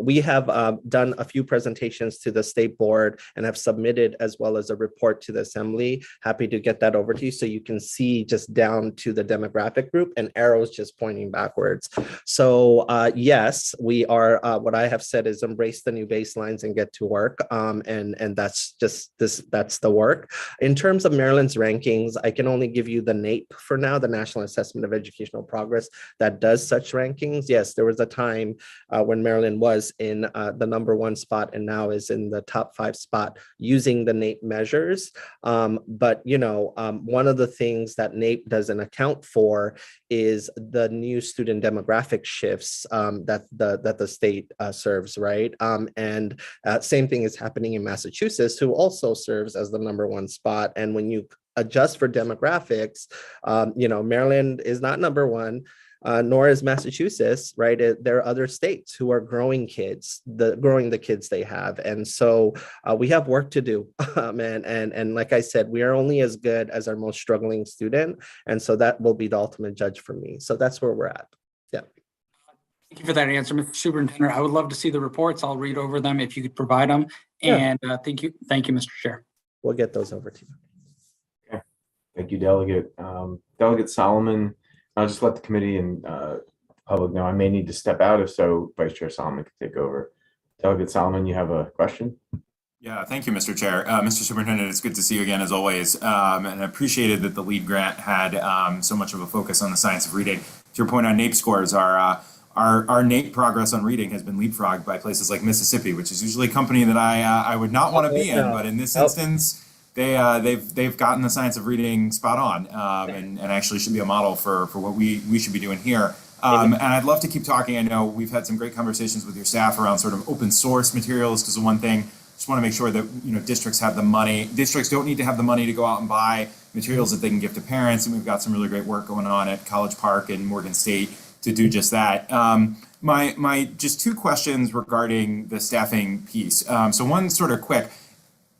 we have done a few presentations to the state board and have submitted as well as a report to the assembly. Happy to get that over to you so you can see just down to the demographic group and arrows just pointing backwards. So yes, we are, what I have said is embrace the new baselines and get to work. And that's just that's the work. In terms of Maryland's rankings, I can only give you the NAEP for now, the National Assessment of Educational Progress, that does such rankings. Yes, there was a time when Maryland was in the #1 spot and now is in the top 5 spot using the NAEP measures. But one of the things that NAEP doesn't account for is the new student demographic shifts that the state serves, right? And same thing is happening in Massachusetts, who also serves as the #1 spot. And when you adjust for demographics, Maryland is not #1. Nor is Massachusetts, right? There are other states who are growing the kids they have. And so we have work to do. And like I said, we are only as good as our most struggling student. And so that will be the ultimate judge for me. So that's where we're at. Yeah.
Thank you for that answer, Mr. Superintendent. I would love to see the reports. I'll read over them if you could provide them. And thank you, Mr. Chair.
We'll get those over to you.
Okay. Thank you, Delegate. Delegate Solomon. I'll just let the committee and public know I may need to step out. If so, Vice Chair Solomon can take over. Delegate Solomon, you have a question?
Yeah, thank you, Mr. Chair. Mr. Superintendent, it's good to see you again as always. And I appreciated that the LEAD grant had so much of a focus on the science of reading. To your point on NAEP scores, our NAEP progress on reading has been leapfrogged by places like Mississippi, which is usually a company that I would not want to be in, but in this instance, they've gotten the science of reading spot on, and actually should be a model for what we should be doing here. And I'd love to keep talking. I know we've had some great conversations with your staff around sort of open source materials, because the one thing, just want to make sure that districts have the money. Districts don't need to have the money to go out and buy materials that they can give to parents. And we've got some really great work going on at College Park and Morgan State to do just that. My just two questions regarding the staffing piece. So one sort of quick,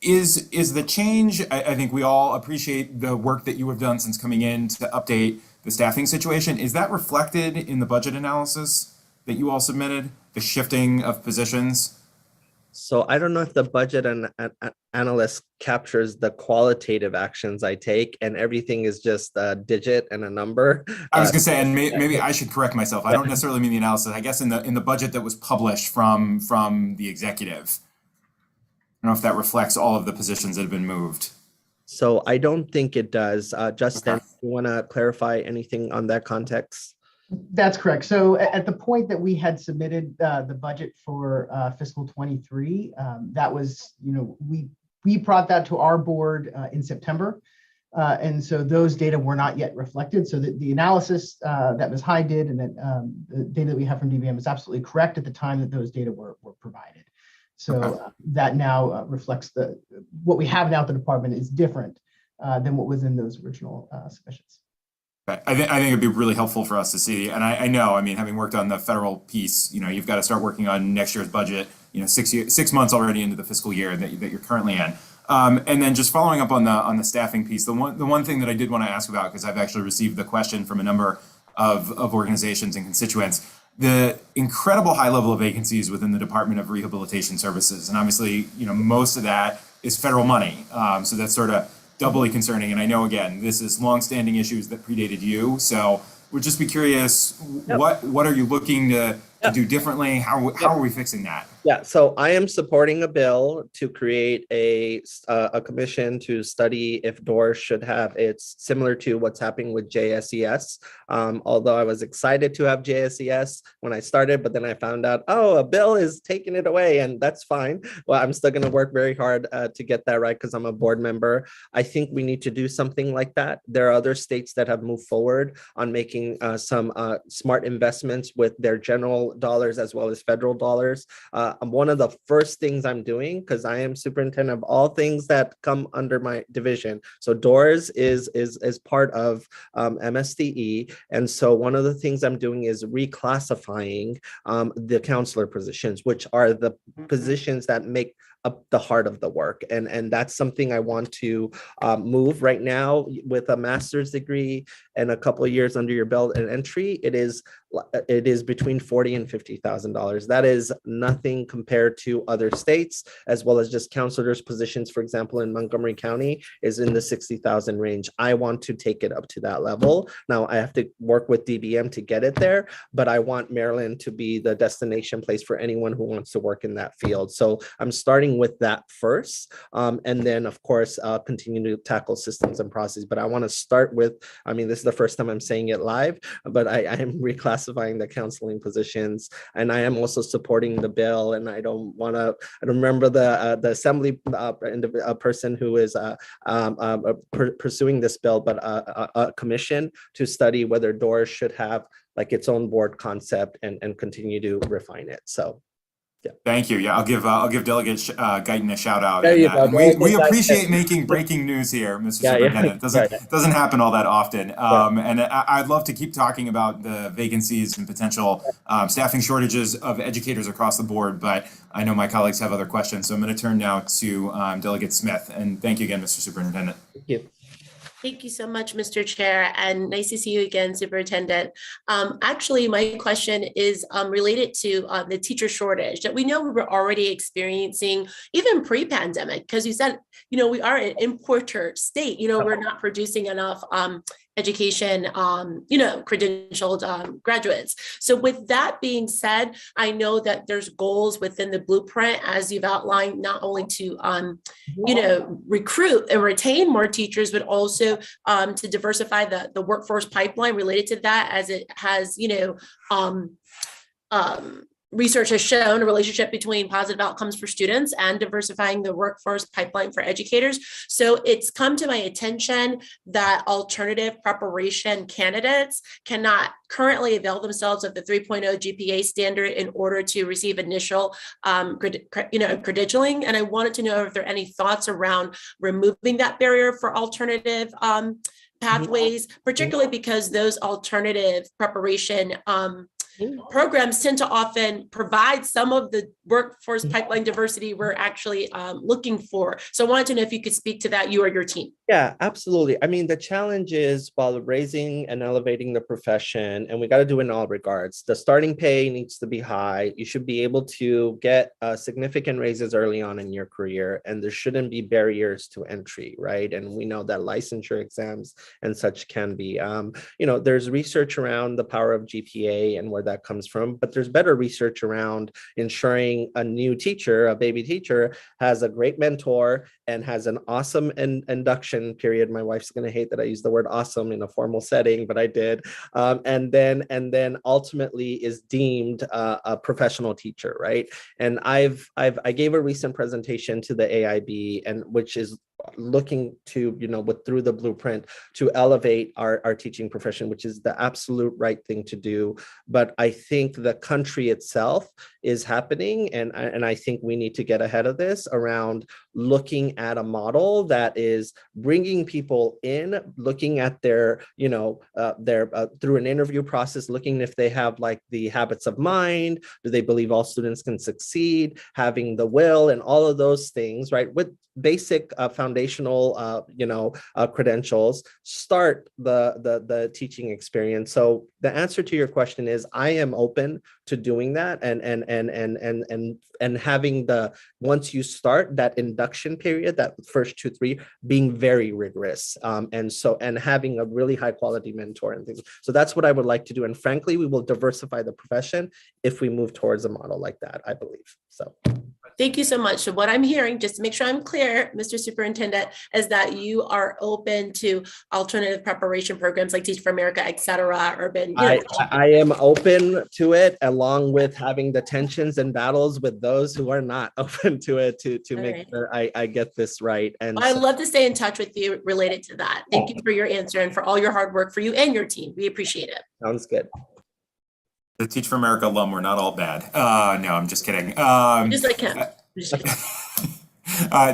is the change, I think we all appreciate the work that you have done since coming in to update the staffing situation. Is that reflected in the budget analysis that you all submitted, the shifting of positions?
So I don't know if the budget analyst captures the qualitative actions I take, and everything is just a digit and a number.
I was going to say, and maybe I should correct myself. I don't necessarily mean the analysis. I guess in the budget that was published from the executive. I don't know if that reflects all of the positions that have been moved.
So I don't think it does. Justin,
Okay.
you want to clarify anything on that context?
That's correct. So at the point that we had submitted the budget for fiscal 23, that was, we brought that to our board in September. And so those data were not yet reflected. So the analysis that Ms. Hyde did and that the data that we have from DBM is absolutely correct at the time that those data were provided. So that now reflects what we have now at the department is different than what was in those original submissions.
I think it'd be really helpful for us to see. And I know, I mean, having worked on the federal piece, you've got to start working on next year's budget, 6 months already into the fiscal year that you're currently in. And then just following up on the staffing piece, the one thing that I did want to ask about, because I've actually received the question from a number of organizations and constituents, the incredible high level of vacancies within the Department of Rehabilitation Services. And obviously, most of that is federal money. So that's sort of doubly concerning. And I know, again, this is longstanding issues that predated you. So we'd just be curious, what are you looking to do differently? How are we fixing that?
Yeah, so I am supporting a bill to create a commission to study if doors should have, it's similar to what's happening with JSES. Although I was excited to have JSES when I started, but then I found out, a bill is taking it away, and that's fine. Well, I'm still gonna work very hard to get that right because I'm a board member. I think we need to do something like that. There are other states that have moved forward on making some smart investments with their general dollars as well as federal dollars. One of the first things I'm doing, because I am superintendent of all things that come under my division. So doors is part of MSDE. And so one of the things I'm doing is reclassifying the counselor positions, which are the positions that make up the heart of the work. And that's something I want to move right now with a master's degree and a couple of years under your belt and entry. It is between $40,000 and $50,000. That is nothing compared to other states, as well as just counselors positions, for example, in Montgomery County is in the 60,000 range. I want to take it up to that level. Now I have to work with DBM to get it there, but I want Maryland to be the destination place for anyone who wants to work in that field. So I'm starting with that first. And then of course, continue to tackle systems and processes. But I want to start with, this is the first time I'm saying it live, but I am reclassifying the counseling positions. And I am also supporting the bill. And I don't remember the assembly person who is pursuing this bill, but a commission to study whether doors should have like its own board concept and continue to refine it. So. Yeah.
Thank you. Yeah, I'll give Delegate Guyton a shout out.
There you go.
We appreciate making breaking news here, Mr. Superintendent. It doesn't happen all that often. And I'd love to keep talking about the vacancies and potential staffing shortages of educators across the board, but I know my colleagues have other questions. So I'm going to turn now to Delegate Smith. And thank you again, Mr. Superintendent.
Thank you.
Thank you so much, Mr. Chair, and nice to see you again, Superintendent. Actually, my question is related to the teacher shortage that we know we were already experiencing even pre-pandemic, because you said, we are an importer state, we're not producing enough education, credentialed graduates. So with that being said, I know that there's goals within the blueprint, as you've outlined, not only to, recruit and retain more teachers, but also to diversify the workforce pipeline related to that, as it has, research has shown a relationship between positive outcomes for students and diversifying the workforce pipeline for educators. So it's come to my attention that alternative preparation candidates cannot currently avail themselves of the 3.0 GPA standard in order to receive initial credentialing. And I wanted to know if there are any thoughts around removing that barrier for alternative pathways, particularly because those alternative preparation programs tend to often provide some of the workforce pipeline diversity we're actually looking for. So I wanted to know if you could speak to that, you or your team.
Yeah, absolutely. I mean, the challenge is while raising and elevating the profession, and we got to do it in all regards. The starting pay needs to be high. You should be able to get significant raises early on in your career, and there shouldn't be barriers to entry, right? And we know that licensure exams and such can be. There's research around the power of GPA and where that comes from, but there's better research around ensuring a new teacher, a baby teacher, has a great mentor and has an awesome induction period. My wife's going to hate that I use the word awesome in a formal setting, but I did. And then ultimately is deemed a professional teacher, right? And I gave a recent presentation to the AIB, and which is looking to, through the blueprint to elevate our teaching profession, which is the absolute right thing to do. But I think the country itself is happening, and I think we need to get ahead of this around looking at a model that is bringing people in, looking at their through an interview process, looking if they have like the habits of mind, do they believe all students can succeed, having the will, and all of those things, right? With basic foundational credentials, start the teaching experience. So the answer to your question is I am open to doing that and having the, once you start that induction period, that first 2-3 being very rigorous, and having a really high quality mentor and things. So that's what I would like to do. And frankly, we will diversify the profession if we move towards a model like that, I believe. So
thank you so much. So what I'm hearing, just to make sure I'm clear, Mr. Superintendent, is that you are open to alternative preparation programs like Teach for America, et cetera, urban.
I am open to it, along with having the tensions and battles with those who are not open to it to make sure I get this right. And
I'd love to stay in touch with you related to that. Thank you for your answer and for all your hard work for you and your team. We appreciate it.
Sounds good.
The Teach for America alum were not all bad. No, I'm just kidding.
Just like him.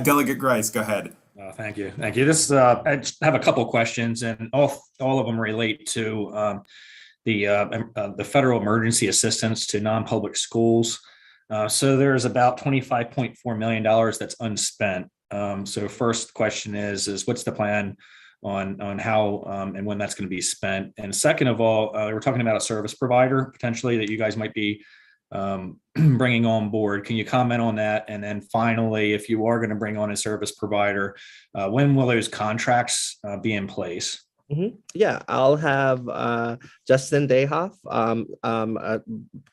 Delegate Grice, go ahead.
Thank you. I just have a couple questions, and all of them relate to the federal emergency assistance to non-public schools. So there's about $25.4 million that's unspent. So first question is what's the plan on how and when that's going to be spent? And second of all, we're talking about a service provider potentially that you guys might be bringing on board. Can you comment on that? And then finally, if you are going to bring on a service provider, when will those contracts be in place?
Mm-hmm. Yeah, I'll have Justin Dehoff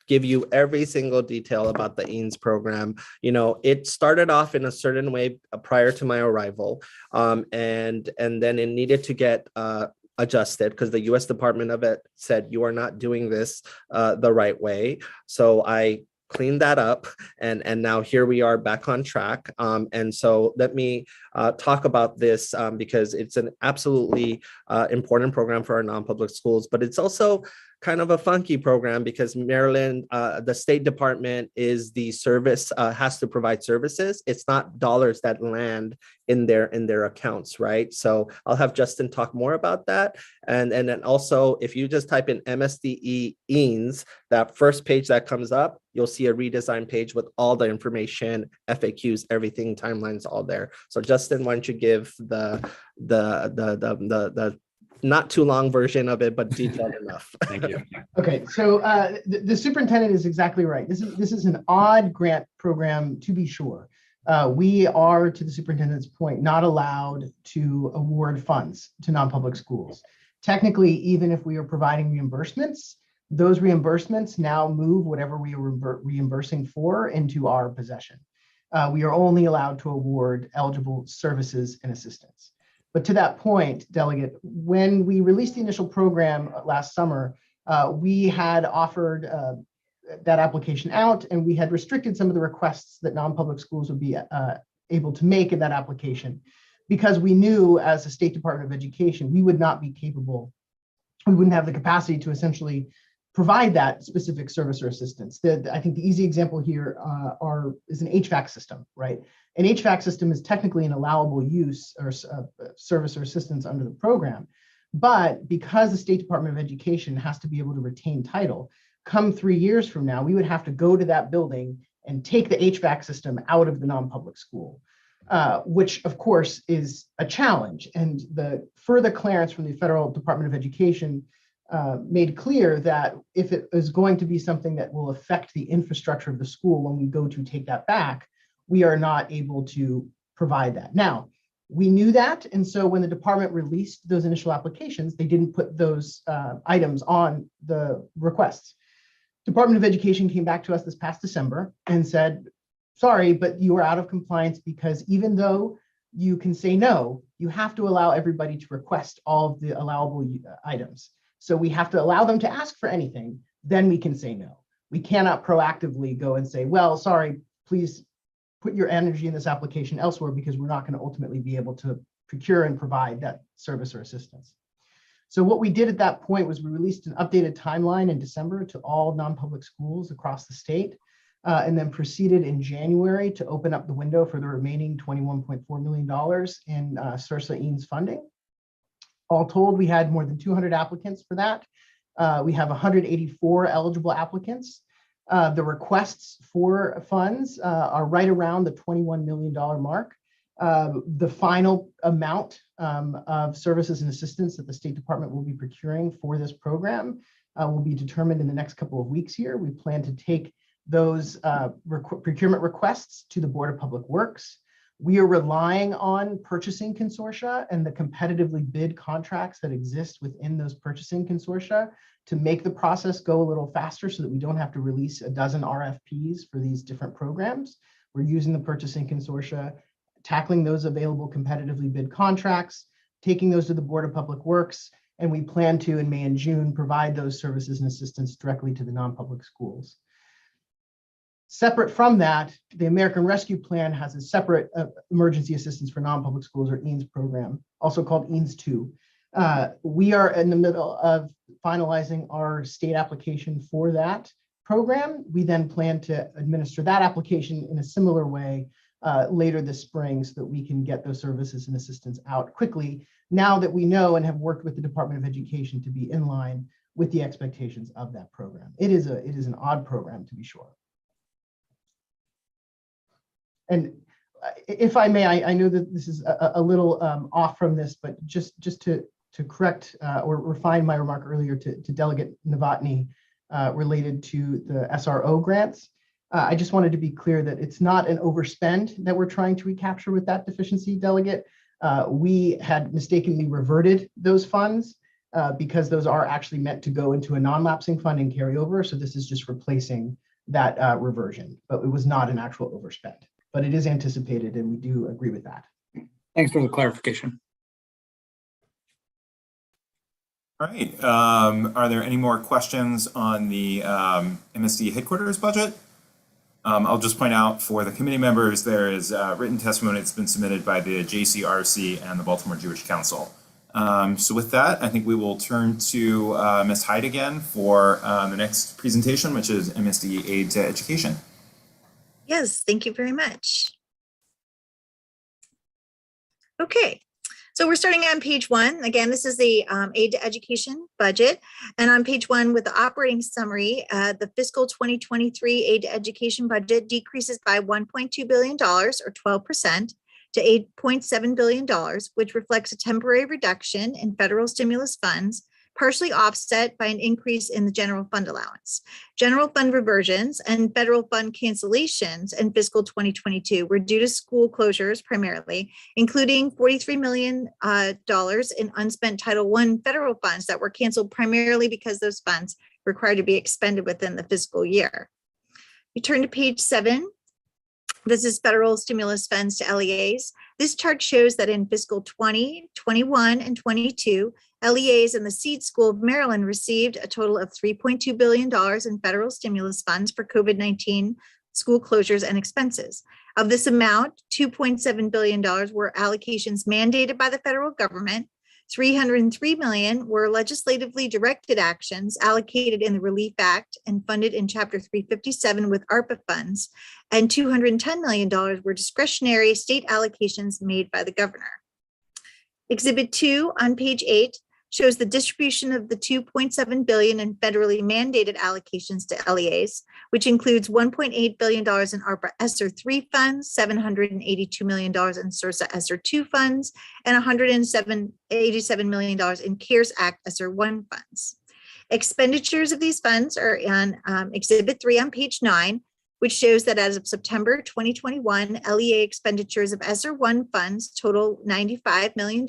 give you every single detail about the EENS program. It started off in a certain way prior to my arrival, and then it needed to get adjusted because the U.S. Department of Ed said you are not doing this the right way. So I cleaned that up, and now here we are back on track. And so let me talk about this because it's an absolutely important program for our non-public schools, but it's also kind of a funky program because Maryland, the State Department is the service, has to provide services. It's not dollars that land in their accounts, right? So I'll have Justin talk more about that. And then also, if you just type in MSD EENS, that first page that comes up, you'll see a redesign page with all the information, FAQs, everything, timelines, all there. So Justin, why don't you give the not too long version of it, but detailed enough.
Thank you.
Okay, so the superintendent is exactly right. This is an odd grant program, to be sure. We are, to the superintendent's point, not allowed to award funds to non-public schools. Technically, even if we are providing reimbursements, those reimbursements now move whatever we are reimbursing for into our possession. We are only allowed to award eligible services and assistance. But to that point, Delegate, when we released the initial program last summer, we had offered that application out, and we had restricted some of the requests that non-public schools would be able to make in that application, because we knew as a State Department of Education, we would not be capable, we wouldn't have the capacity to essentially provide that specific service or assistance. I think the easy example here is an HVAC system, right? An HVAC system is technically an allowable use or service or assistance under the program, but because the State Department of Education has to be able to retain title, come 3 years from now, we would have to go to that building and take the HVAC system out of the non-public school, which of course is a challenge. And the further clearance from the Federal Department of Education made clear that if it is going to be something that will affect the infrastructure of the school when we go to take that back, we are not able to provide that. Now, we knew that, and so when the department released those initial applications, they didn't put those items on the requests. Department of Education came back to us this past December and said, sorry, but you are out of compliance because even though you can say no, you have to allow everybody to request all of the allowable items. So we have to allow them to ask for anything, then we can say no. We cannot proactively go and say, well, sorry, please put your energy in this application elsewhere because we're not going to ultimately be able to procure and provide that service or assistance. So what we did at that point was we released an updated timeline in December to all non-public schools across the state, and then proceeded in January to open up the window for the remaining $21.4 million in SRSA EANS funding. All told, we had more than 200 applicants for that. We have 184 eligible applicants. The requests for funds are right around the $21 million mark. The final amount of services and assistance that the State Department will be procuring for this program will be determined in the next couple of weeks here. We plan to take those procurement requests to the Board of Public Works. We are relying on purchasing consortia and the competitively bid contracts that exist within those purchasing consortia to make the process go a little faster so that we don't have to release a dozen RFPs for these different programs. We're using the purchasing consortia, tackling those available competitively bid contracts, taking those to the Board of Public Works, and we plan to, in May and June, provide those services and assistance directly to the non-public schools. Separate from that, the American Rescue Plan has a separate emergency assistance for non-public schools, or EANS program, also called EANS 2. We are in the middle of finalizing our state application for that program. We then plan to administer that application in a similar way later this spring so that we can get those services and assistance out quickly now that we know and have worked with the Department of Education to be in line with the expectations of that program. It is an odd program, to be sure. And if I may, I know that this is a little off from this, but just to correct or refine my remark earlier to Delegate Novotny related to the SRO grants, I just wanted to be clear that it's not an overspend that we're trying to recapture with that deficiency, Delegate. We had mistakenly reverted those funds because those are actually meant to go into a non-lapsing fund and carry over. So this is just replacing that reversion, but it was not an actual overspend. But it is anticipated, and we do agree with that.
Thanks for the clarification.
All right. Are there any more questions on the MSD Headquarters Budget? I'll just point out for the committee members, there is written testimony that's been submitted by the JCRC and the Baltimore Jewish Council. So with that, I think we will turn to Ms. Hyde again for the next presentation, which is MSD Aid to Education.
Yes, thank you very much. Okay, so we're starting on page 1. Again, this is the Aid to Education budget. And on page 1 with the operating summary, the fiscal 2023 Aid to Education budget decreases by $1.2 billion or 12% to $8.7 billion, which reflects a temporary reduction in federal stimulus funds, partially offset by an increase in the general fund allowance. General fund reversions and federal fund cancellations in fiscal 2022 were due to school closures primarily, including $43 million in unspent Title I federal funds that were canceled primarily because those funds were required to be expended within the fiscal year. You turn to page 7. This is federal stimulus funds to LEAs. This chart shows that in fiscal 20, 21, and 22, LEAs and the Seed School of Maryland received a total of $3.2 billion in federal stimulus funds for COVID-19 school closures and expenses. Of this amount, $2.7 billion were allocations mandated by the federal government. $303 million were legislatively directed actions allocated in the Relief Act and funded in Chapter 357 with ARPA funds, and $210 million were discretionary state allocations made by the governor. Exhibit 2 on page 8 shows the distribution of the $2.7 billion in federally mandated allocations to LEAs, which includes $1.8 billion in ARPA ESSER 3 funds, $782 million in SRSA ESSER 2 funds, and $187 million in CARES Act ESSER 1 funds. Expenditures of these funds are on Exhibit 3 on page 9, which shows that as of September 2021, LEA expenditures of ESSER 1 funds total $95 million,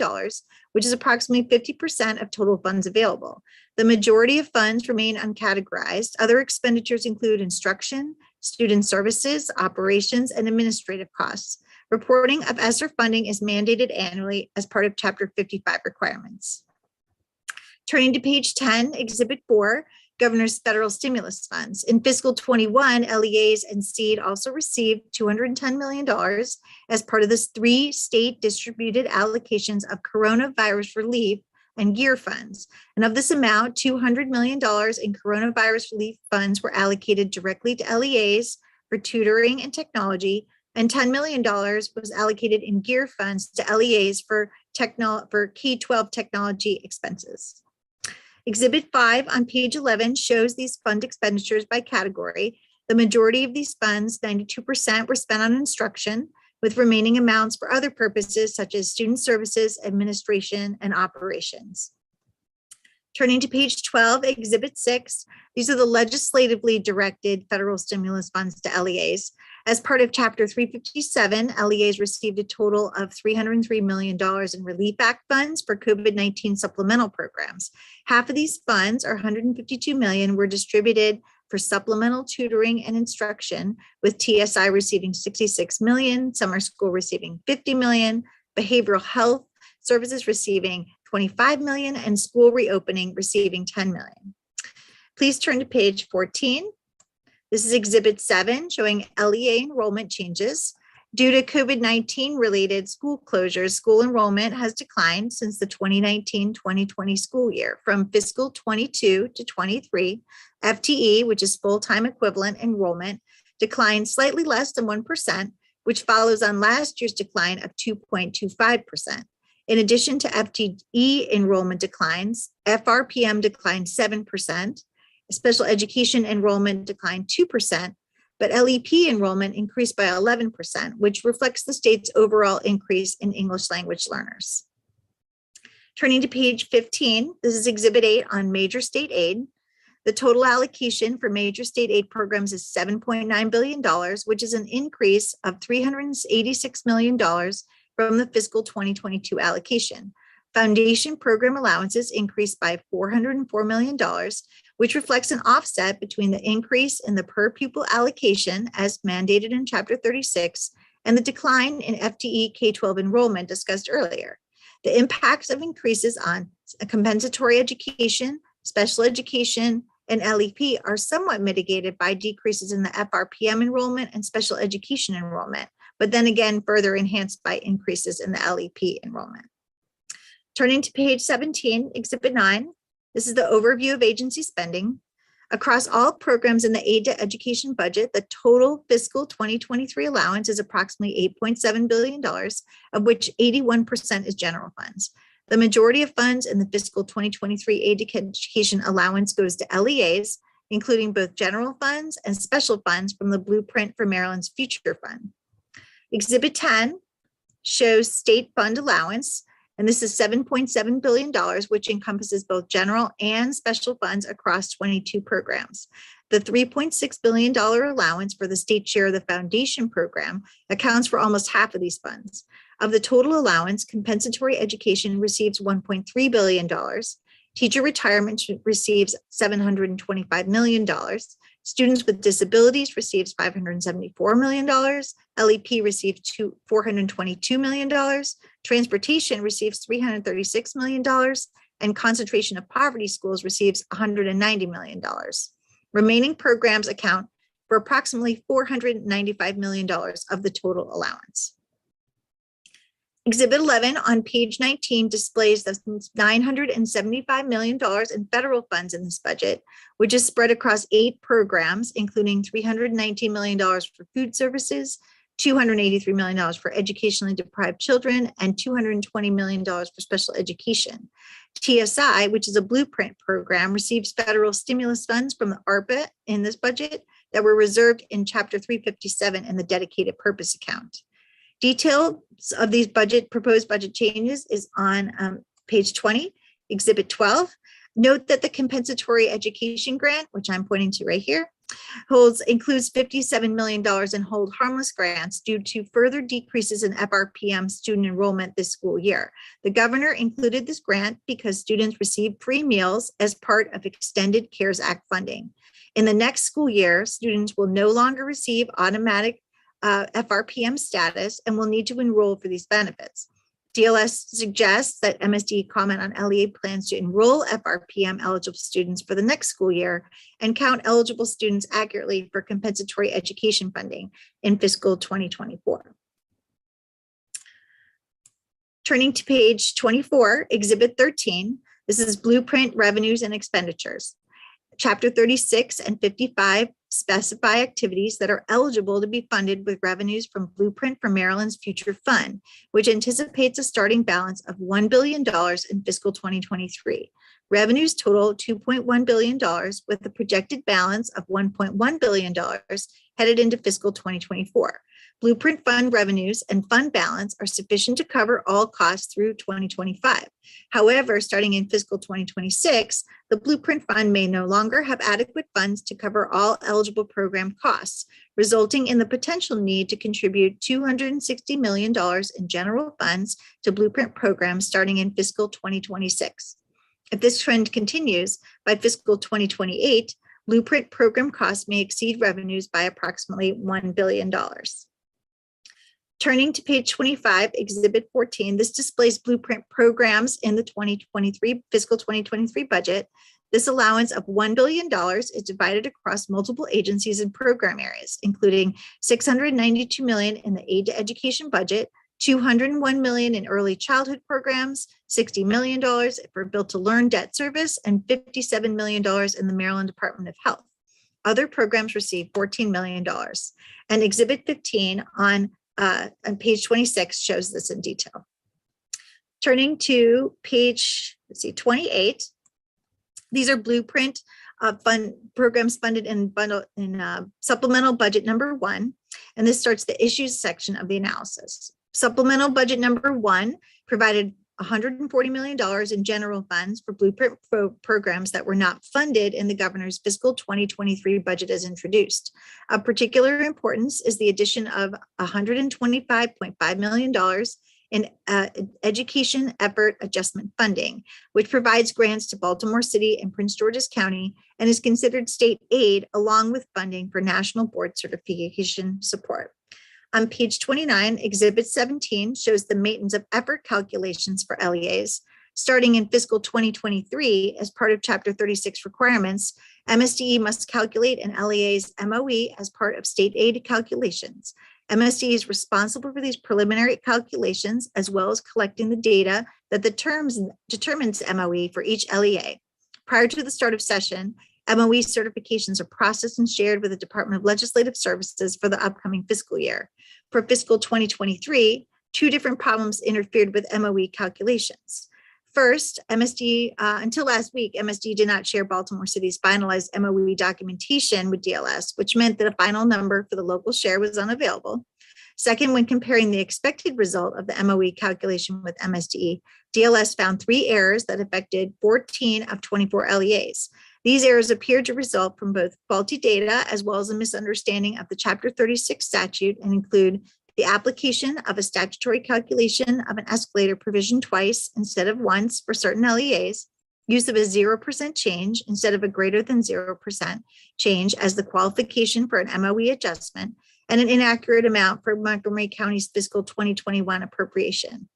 which is approximately 50% of total funds available. The majority of funds remain uncategorized. Other expenditures include instruction, student services, operations, and administrative costs. Reporting of ESSER funding is mandated annually as part of Chapter 55 requirements. Turning to page 10, Exhibit 4, Governor's federal stimulus funds. In fiscal 21, LEAs and SEED also received $210 million as part of the 3 state distributed allocations of coronavirus relief and gear funds. And of this amount, $200 million in coronavirus relief funds were allocated directly to LEAs for tutoring and technology, and $10 million was allocated in gear funds to LEAs for K-12 technology expenses. Exhibit 5 on page 11 shows these fund expenditures by category. The majority of these funds, 92%, were spent on instruction, with remaining amounts for other purposes such as student services, administration, and operations. Turning to page 12, Exhibit 6, these are the legislatively directed federal stimulus funds to LEAs. As part of Chapter 357, LEAs received a total of $303 million in Relief Act funds for COVID-19 supplemental programs. Half of these funds, or $152 million, were distributed for supplemental tutoring and instruction, with TSI receiving $66 million, summer school receiving $50 million, behavioral health services receiving $25 million, and school reopening receiving $10 million. Please turn to page 14. This is Exhibit 7 showing LEA enrollment changes. Due to COVID-19 related school closures, school enrollment has declined since the 2019-2020 school year. From fiscal 22 to 23, FTE, which is full-time equivalent enrollment, declined slightly less than 1%, which follows on last year's decline of 2.25%. In addition to FTE enrollment declines, FRPM declined 7%, special education enrollment declined 2%, but LEP enrollment increased by 11%, which reflects the state's overall increase in English language learners. Turning to page 15, this is Exhibit 8 on major state aid. The total allocation for major state aid programs is $7.9 billion, which is an increase of $386 million from the fiscal 2022 allocation. Foundation program allowances increased by $404 million, which reflects an offset between the increase in the per pupil allocation as mandated in Chapter 36 and the decline in FTE K-12 enrollment discussed earlier. The impacts of increases on compensatory education, special education, and LEP are somewhat mitigated by decreases in the FRPM enrollment and special education enrollment, but then again further enhanced by increases in the LEP enrollment. Turning to page 17, Exhibit 9, this is the overview of agency spending. Across all programs in the Aid to Education budget, the total fiscal 2023 allowance is approximately $8.7 billion, of which 81% is general funds. The majority of funds in the fiscal 2023 Aid to Education allowance goes to LEAs, including both general funds and special funds from the Blueprint for Maryland's Future Fund. Exhibit 10 shows state fund allowance, and this is $7.7 billion, which encompasses both general and special funds across 22 programs. The $3.6 billion allowance for the state share of the foundation program accounts for almost half of these funds. Of the total allowance, compensatory education receives $1.3 billion. Teacher retirement receives $725 million. Students with disabilities receives $574 million. LEP receives $422 million. Transportation receives $336 million. and concentration of poverty schools receives $190 million. Remaining programs account for approximately $495 million of the total allowance. Exhibit 11 on page 19 displays the $975 million in federal funds in this budget, which is spread across 8 programs, including $319 million for food services, $283 million for educationally deprived children, and $220 million for special education. TSI, which is a blueprint program, receives federal stimulus funds from the ARPA in this budget that were reserved in Chapter 357 in the dedicated purpose account. Details of these proposed budget changes is on page 20, Exhibit 12. Note that the compensatory education grant, which I'm pointing to right here, includes $57 million in hold harmless grants due to further decreases in FRPM student enrollment this school year. The governor included this grant because students receive free meals as part of extended CARES Act funding. In the next school year, students will no longer receive automatic FRPM status and will need to enroll for these benefits. DLS suggests that MSD comment on LEA plans to enroll FRPM eligible students for the next school year and count eligible students accurately for compensatory education funding in fiscal 2024. Turning to page 24, Exhibit 13, this is Blueprint Revenues and Expenditures. Chapter 36 and 55 specify activities that are eligible to be funded with revenues from Blueprint for Maryland's Future Fund, which anticipates a starting balance of $1 billion in fiscal 2023. Revenues total $2.1 billion with a projected balance of $1.1 billion headed into fiscal 2024. Blueprint Fund revenues and fund balance are sufficient to cover all costs through 2025. However, starting in fiscal 2026, the Blueprint Fund may no longer have adequate funds to cover all eligible program costs, resulting in the potential need to contribute $260 million in general funds to Blueprint programs starting in fiscal 2026. If this trend continues, by fiscal 2028, Blueprint program costs may exceed revenues by approximately $1 billion. Turning to page 25, Exhibit 14, this displays Blueprint programs in the fiscal 2023 budget. This allowance of $1 billion is divided across multiple agencies and program areas, including $692 million in the aid to education budget, $201 million in early childhood programs, $60 million for Built to Learn debt service, and $57 million in the Maryland Department of Health. Other programs receive $14 million. And Exhibit 15 on page 26 shows this in detail. Turning to page 28, these are Blueprint fund programs funded in supplemental budget number 1, and this starts the issues section of the analysis. Supplemental budget number 1 provided $140 million in general funds for Blueprint programs that were not funded in the governor's fiscal 2023 budget as introduced. Of particular importance is the addition of $125.5 million in education effort adjustment funding, which provides grants to Baltimore City and Prince George's County and is considered state aid along with funding for national board certification support. On page 29, Exhibit 17 shows the maintenance of effort calculations for LEAs. Starting in fiscal 2023, as part of Chapter 36 requirements, MSDE must calculate an LEA's MOE as part of state aid calculations. MSDE is responsible for these preliminary calculations, as well as collecting the data that determines MOE for each LEA. Prior to the start of session, MOE certifications are processed and shared with the Department of Legislative Services for the upcoming fiscal year. For fiscal 2023, 2 different problems interfered with MOE calculations. First, MSD, until last week, MSD did not share Baltimore City's finalized MOE documentation with DLS, which meant that a final number for the local share was unavailable. Second, when comparing the expected result of the MOE calculation with MSD, DLS found 3 errors that affected 14 of 24 LEAs. These errors appeared to result from both faulty data as well as a misunderstanding of the Chapter 36 statute and include the application of a statutory calculation of an escalator provision twice instead of once for certain LEAs, use of a 0% change instead of a greater than 0% change as the qualification for an MOE adjustment, and an inaccurate amount for Montgomery County's fiscal 2021 appropriation.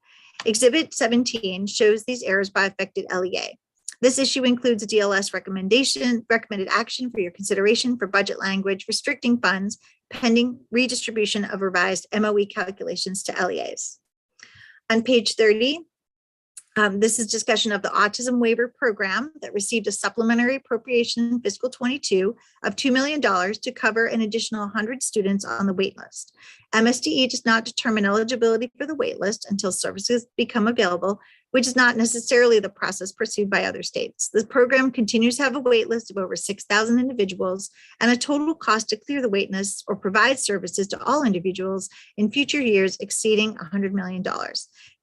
Exhibit 17 shows these errors by affected LEA. This issue includes a DLS recommended action for your consideration for budget language restricting funds pending redistribution of revised MOE calculations to LEAs. On page 30, this is discussion of the autism waiver program that received a supplementary appropriation in fiscal 22 of $2 million to cover an additional 100 students on the wait list. MSDE does not determine eligibility for the wait list until services become available, which is not necessarily the process pursued by other states. This program continues to have a wait list of over 6,000 individuals and a total cost to clear the wait list or provide services to all individuals in future years exceeding $100 million.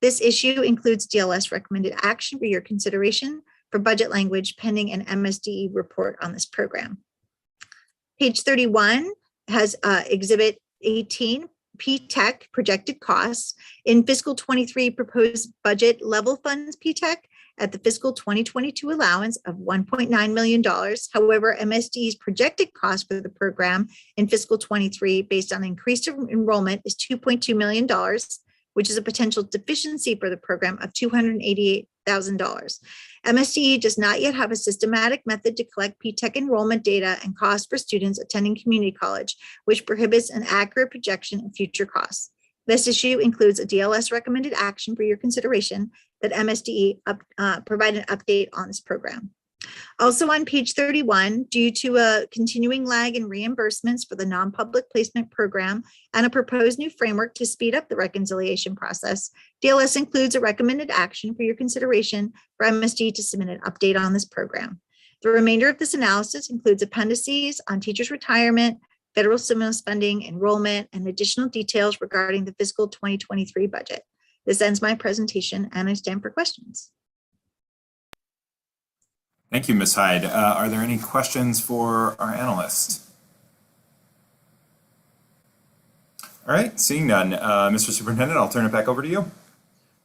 This issue includes DLS recommended action for your consideration for budget language pending an MSDE report on this program. Page 31 has Exhibit 18, P-TECH projected costs. In fiscal 23 proposed budget level funds P-TECH at the fiscal 2022 allowance of $1.9 million. However, MSD's projected cost for the program in fiscal 23 based on increased enrollment is $2.2 million, which is a potential deficiency for the program of $288,000. MSDE does not yet have a systematic method to collect P-TECH enrollment data and costs for students attending community college, which prohibits an accurate projection of future costs. This issue includes a DLS recommended action for your consideration that MSDE provide an update on this program. Also on page 31, due to a continuing lag in reimbursements for the non-public placement program and a proposed new framework to speed up the reconciliation process, DLS includes a recommended action for your consideration for MSD to submit an update on this program. The remainder of this analysis includes appendices on teachers' retirement, federal stimulus funding, enrollment, and additional details regarding the fiscal 2023 budget. This ends my presentation and I stand for questions.
Thank you, Ms. Hyde. Are there any questions for our analyst? All right, seeing none. Mr. Superintendent, I'll turn it back over to you.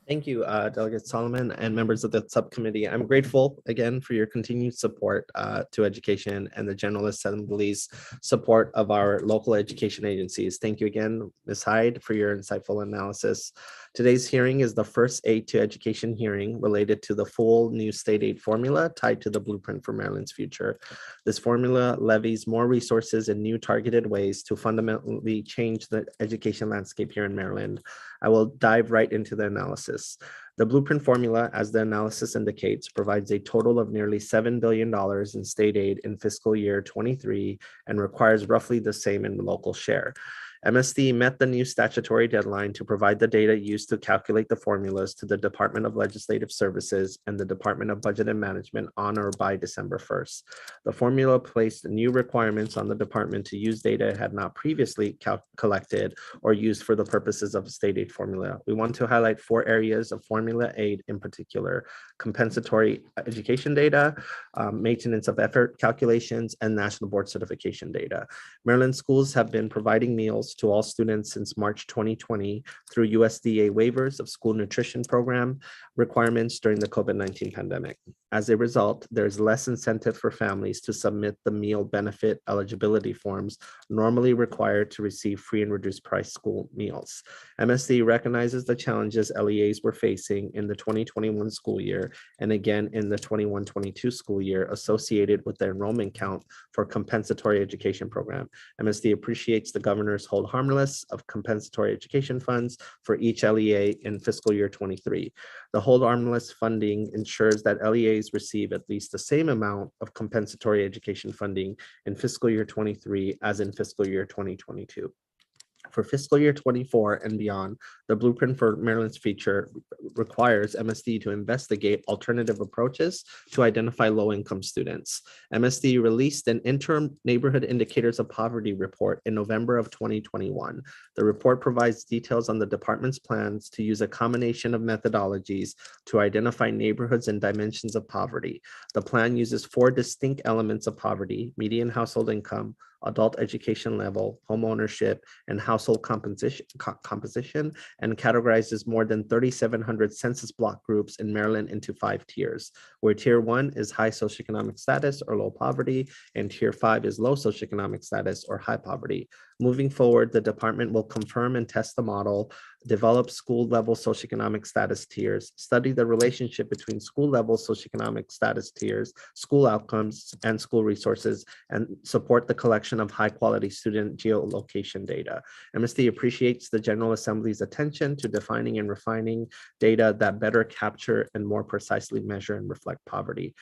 Thank you, Delegate Solomon and members of the subcommittee. I'm grateful again for your continued support to education and the General Assembly's support of our local education agencies. Thank you again, Ms. Hyde, for your insightful analysis. Today's hearing is the first aid to education hearing related to the full new state aid formula tied to the Blueprint for Maryland's Future. This formula levies more resources in new targeted ways to fundamentally change the education landscape here in Maryland. I will dive right into the analysis. The Blueprint formula, as the analysis indicates, provides a total of nearly $7 billion in state aid in fiscal year 23 and requires roughly the same in local share. MSD met the new statutory deadline to provide the data used to calculate the formulas to the Department of Legislative Services and the Department of Budget and Management on or by December 1st. The formula placed new requirements on the department to use data it had not previously collected or used for the purposes of a state aid formula. We want to highlight 4 areas of formula aid in particular: compensatory education data, maintenance of effort calculations, and national board certification data. Maryland schools have been providing meals to all students since March 2020 through USDA waivers of school nutrition program requirements during the COVID-19 pandemic. As a result, there's less incentive for families to submit the meal benefit eligibility forms normally required to receive free and reduced price school meals. MSD recognizes the challenges LEAs were facing in the 2021 school year and again in the 21-22 school year associated with the enrollment count for compensatory education program. MSD appreciates the governor's hold harmless of compensatory education funds for each LEA in fiscal year 23. The hold harmless funding ensures that LEAs receive at least the same amount of compensatory education funding in fiscal year 23 as in fiscal year 2022. For fiscal year 24 and beyond, the Blueprint for Maryland's Future requires MSD to investigate alternative approaches to identify low-income students. MSD released an interim Neighborhood Indicators of Poverty report in November of 2021. The report provides details on the department's plans to use a combination of methodologies to identify neighborhoods and dimensions of poverty. The plan uses 4 distinct elements of poverty: median household income, adult education level, home ownership, and household composition, and categorizes more than 3,700 census block groups in Maryland into 5 tiers, where tier 1 is high socioeconomic status or low poverty, and tier 5 is low socioeconomic status or high poverty. Moving forward, the department will confirm and test the model develop school level socioeconomic status tiers, study the relationship between school level socioeconomic status tiers, school outcomes, and school resources, and support the collection of high quality student geolocation data. MSD appreciates the General Assembly's attention to defining and refining data that better capture and more precisely measure and reflect poverty.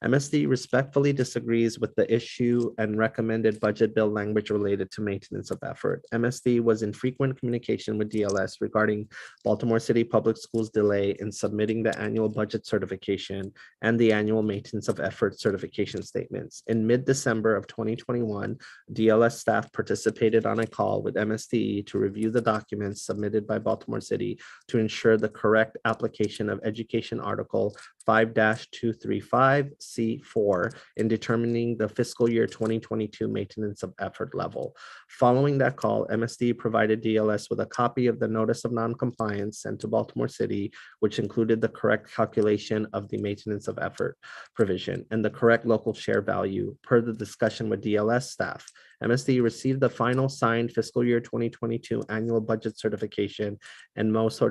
MSD respectfully disagrees with the issue and recommended budget bill language related to maintenance of effort. MSD was in frequent communication with DLS regarding Baltimore City Public Schools' delay in submitting the annual budget certification and the annual maintenance of effort certification statements. In mid-December of 2021, DLS staff participated on a call with MSD to review the documents submitted by Baltimore City to ensure the correct application of Education Article 5-235C4 in determining the fiscal year 2022 maintenance of effort level. Following that call, MSD provided DLS with a copy of the notice of noncompliance sent to Baltimore City, which included the correct calculation of the maintenance of effort provision and the correct local share value per the discussion with DLS staff. MSD received the final signed fiscal year 2022 annual budget certification and most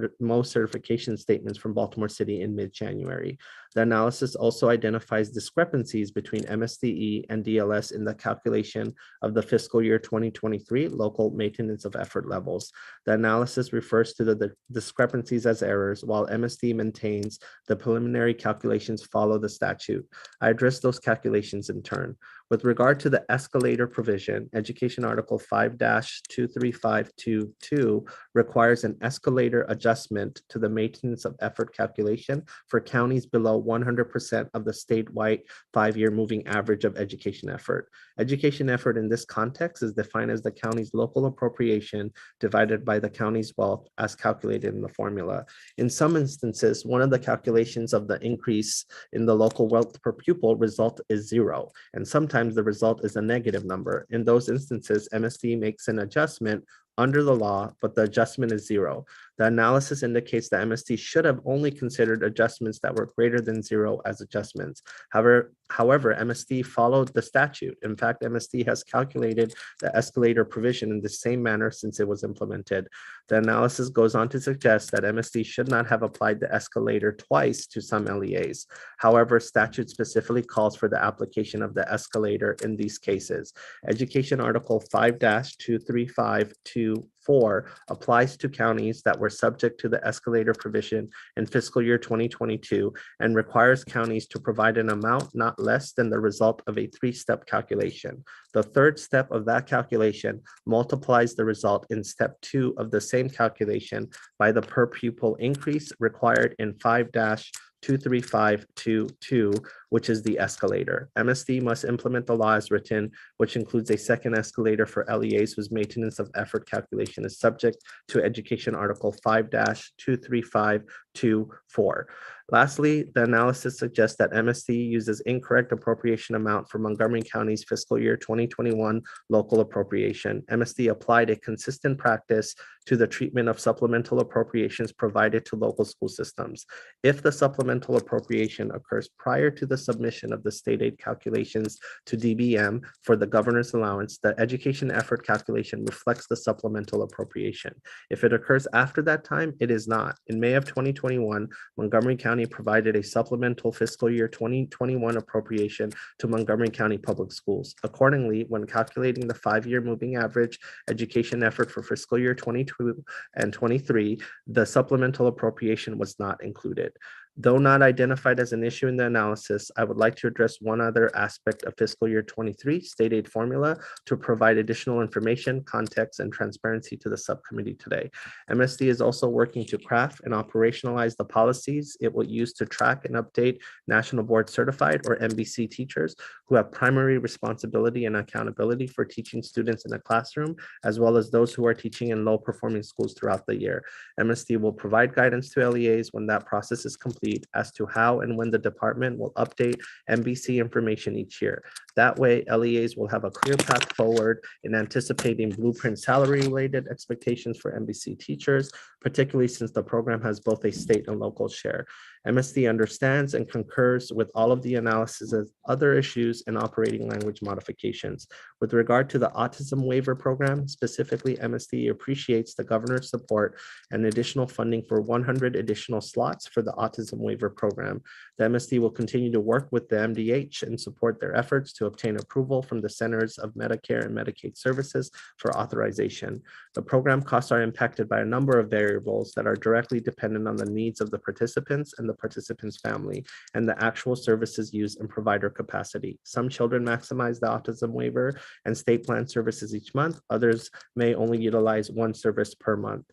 certification statements from Baltimore City in mid-January. The analysis also identifies discrepancies between MSDE and DLS in the calculation of the fiscal year 2023 local maintenance of effort levels. The analysis refers to the discrepancies as errors, while MSD maintains the preliminary calculations follow the statute. I address those calculations in turn. With regard to the escalator provision, Education Article 5-23522 requires an escalator adjustment to the maintenance of effort calculation for counties below 100% of the statewide 5-year moving average of education effort. Education effort in this context is defined as the county's local appropriation divided by the county's wealth as calculated in the formula. In some instances, one of the calculations of the increase in the local wealth per pupil result is 0, and sometimes the result is a negative number. In those instances, MSD makes an adjustment under the law, but the adjustment is 0. The analysis indicates that MSD should have only considered adjustments that were greater than 0 as adjustments. However, MSD followed the statute. In fact, MSD has calculated the escalator provision in the same manner since it was implemented. The analysis goes on to suggest that MSD should not have applied the escalator twice to some LEAs. However, statute specifically calls for the application of the escalator in these cases. Education Article 5-23524 applies to counties that were subject to the escalator provision in fiscal year 2022 and requires counties to provide an amount not less than the result of a 3-step calculation. The third step of that calculation multiplies the result in step 2 of the same calculation by the per pupil increase required in 5-23522, which is the escalator. MSD must implement the law as written, which includes a second escalator for LEAs whose maintenance of effort calculation is subject to Education Article 5-23524. Lastly, the analysis suggests that MSD uses incorrect appropriation amount for Montgomery County's fiscal year 2021 local appropriation. MSD applied a consistent practice to the treatment of supplemental appropriations provided to local school systems. If the supplemental appropriation occurs prior to the submission of the state aid calculations to DBM for the governor's allowance, the education effort calculation reflects the supplemental appropriation. If it occurs after that time, it is not. In May of 2021, Montgomery County provided a supplemental fiscal year 2021 appropriation to Montgomery County Public Schools. Accordingly, when calculating the 5-year moving average education effort for fiscal year 22 and 23, the supplemental appropriation was not included. Though not identified as an issue in the analysis, I would like to address one other aspect of fiscal year 23 state aid formula to provide additional information, context, and transparency to the subcommittee today. MSD is also working to craft and operationalize the policies it will use to track and update National Board Certified or NBC teachers who have primary responsibility and accountability for teaching students in a classroom, as well as those who are teaching in low-performing schools throughout the year. MSD will provide guidance to LEAs when that process is complete as to how and when the department will update NBC information each year. That way, LEAs will have a clear path forward in anticipating blueprint salary-related expectations for NBC teachers, particularly since the program has both a state and local share. MSD understands and concurs with all of the analysis of other issues and operating language modifications. With regard to the autism waiver program, specifically, MSD appreciates the governor's support and additional funding for 100 additional slots for the autism waiver program. The MSD will continue to work with the MDH and support their efforts to obtain approval from the Centers of Medicare and Medicaid Services for authorization. The program costs are impacted by a number of variables that are directly dependent on the needs of the participants and the participant's family and the actual services used and provider capacity. Some children maximize the autism waiver and state plan services each month. Others may only utilize one service per month.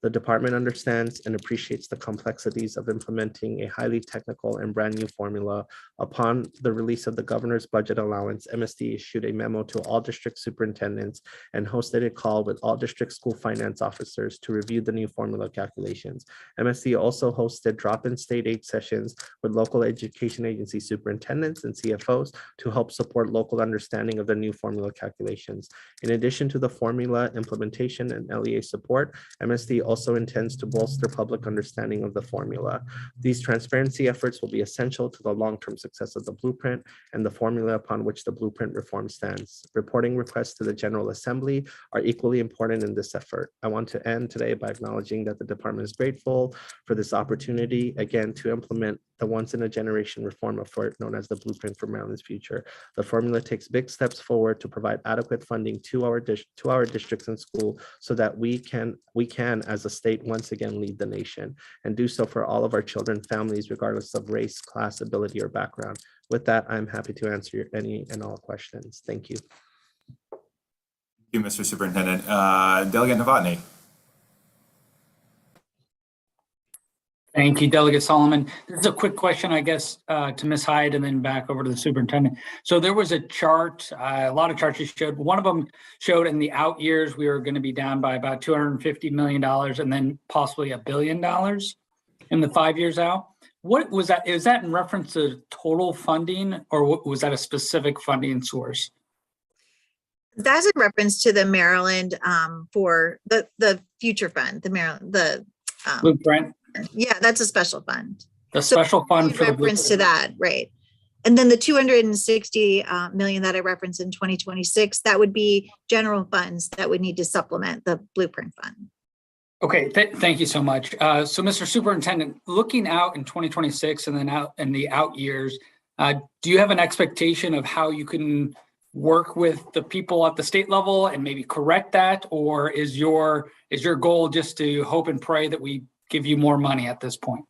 The department understands and appreciates the complexities of implementing a highly technical and brand new formula. Upon the release of the governor's budget allowance, MSD issued a memo to all district superintendents and hosted a call with all district school finance officers to review the new formula calculations. MSD also hosted drop-in state aid sessions with local education agency superintendents and CFOs to help support local understanding of the new formula calculations. In addition to the formula implementation and LEA support, MSD also intends to bolster public understanding of the formula. These transparency efforts will be essential to the long-term success of the blueprint and the formula upon which the blueprint reform stands. Reporting requests to the General Assembly are equally important in this effort. I want to end today by acknowledging that the department is grateful for this opportunity, again, to implement the once-in-a-generation reform effort known as the Blueprint for Maryland's Future. The formula takes big steps forward to provide adequate funding to our districts and school so that we can, as a state, once again lead the nation and do so for all of our children, families, regardless of race, class, ability, or background. With that, I'm happy to answer any and all questions. Thank you.
Thank you, Mr. Superintendent. Delegate Novotny.
Thank you, Delegate Solomon. This is a quick question, I guess, to Ms. Hyde and then back over to the superintendent. So there was a chart, a lot of charts you showed. One of them showed in the out years, we were going to be down by about $250 million and then possibly $1 billion in the 5 years out. What was that? Is that in reference to total funding or was that a specific funding source?
That's in reference to the Maryland for the future fund, the Maryland,
Blueprint.
Yeah, that's a special fund.
The special fund for the
reference to that, right? And then the 260 million that I referenced in 2026, that would be general funds that would need to supplement the Blueprint fund.
Okay, thank you so much. So, Mr. Superintendent, looking out in 2026 and then out in the out years, do you have an expectation of how you can work with the people at the state level and maybe correct that, or is your goal just to hope and pray that we give you more money at this point?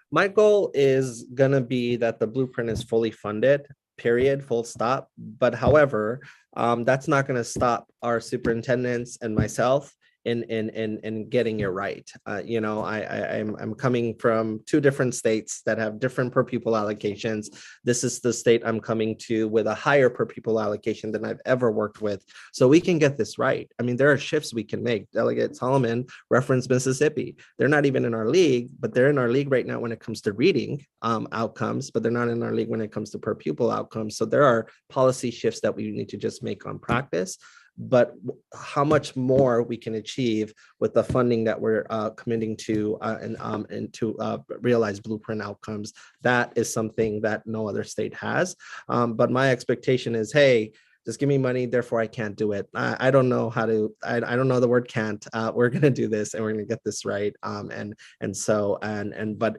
My goal is going to be that the blueprint is fully funded, period, full stop. But however, that's not going to stop our superintendents and myself in getting it right. I'm coming from two different states that have different per pupil allocations. This is the state I'm coming to with a higher per pupil allocation than I've ever worked with. So we can get this right. I mean, there are shifts we can make. Delegate Solomon referenced Mississippi. They're not even in our league, but they're in our league right now when it comes to reading outcomes, but they're not in our league when it comes to per pupil outcomes. So there are policy shifts that we need to just make on practice. But how much more we can achieve with the funding that we're committing to and to realize blueprint outcomes, that is something that no other state has. But my expectation is, hey, just give me money, therefore I can't do it. I don't know how to, I don't know the word can't. We're going to do this and we're going to get this right. But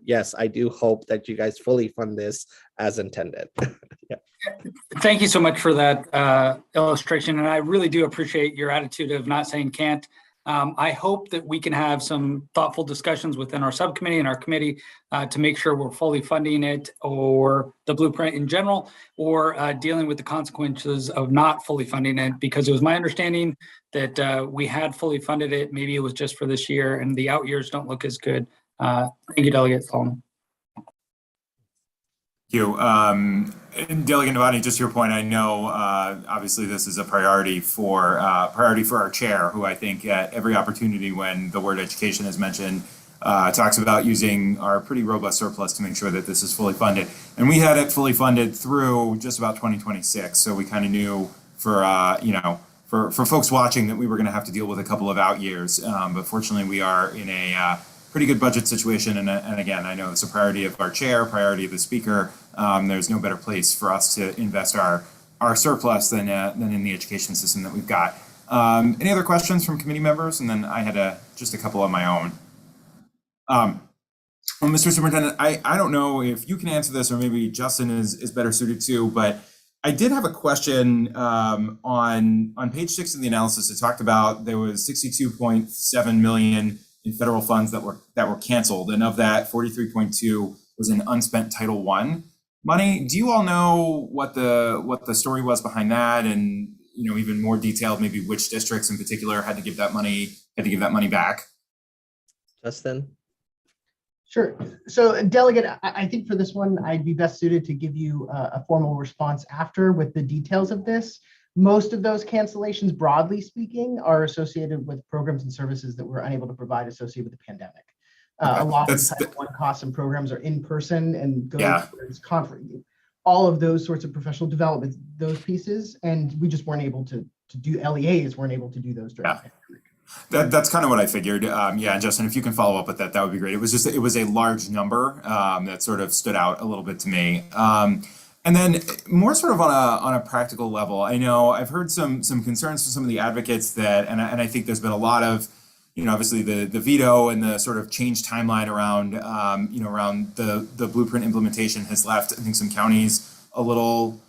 yes, I do hope that you guys fully fund this as intended. Yeah.
Thank you so much for that illustration. And I really do appreciate your attitude of not saying can't. I hope that we can have some thoughtful discussions within our subcommittee and our committee to make sure we're fully funding it or the blueprint in general, or dealing with the consequences of not fully funding it, because it was my understanding that we had fully funded it. Maybe it was just for this year and the out years don't look as good. Thank you, Delegate Solomon.
Thank you. Delegate Novotny, just your point, I know obviously this is a priority for our chair, who I think at every opportunity when the word education is mentioned talks about using our pretty robust surplus to make sure that this is fully funded. And we had it fully funded through just about 2026. So we kind of knew for folks watching that we were going to have to deal with a couple of out years. But fortunately, we are in a pretty good budget situation. And again, I know it's a priority of our chair, priority of the speaker. There's no better place for us to invest our surplus than in the education system that we've got. Any other questions from committee members? And then I had just a couple of my own. Well, Mr. Superintendent, I don't know if you can answer this, or maybe Justin is better suited to, but I did have a question on page 6 of the analysis. It talked about there was 62.7 million in federal funds that were canceled, and of that, 43.2 was in unspent Title I money. Do you all know what the story was behind that, and even more detailed, maybe which districts in particular had to give that money back?
Justin?
Sure. So Delegate, I think for this one, I'd be best suited to give you a formal response after with the details of this. Most of those cancellations, broadly speaking, are associated with programs and services that we're unable to provide associated with the pandemic. A lot of Title I costs and programs are in person and go towards conference. All of those sorts of professional development, those pieces, and we just weren't able to do LEAs, weren't able to do those during the pandemic.
That's kind of what I figured. Yeah, Justin, if you can follow up with that would be great. It was a large number that sort of stood out a little bit to me. And then more sort of on a practical level, I know I've heard some concerns from some of the advocates that, and I think there's been a lot of, obviously the veto and the sort of change timeline around, around the blueprint implementation has left, I think, some counties a little,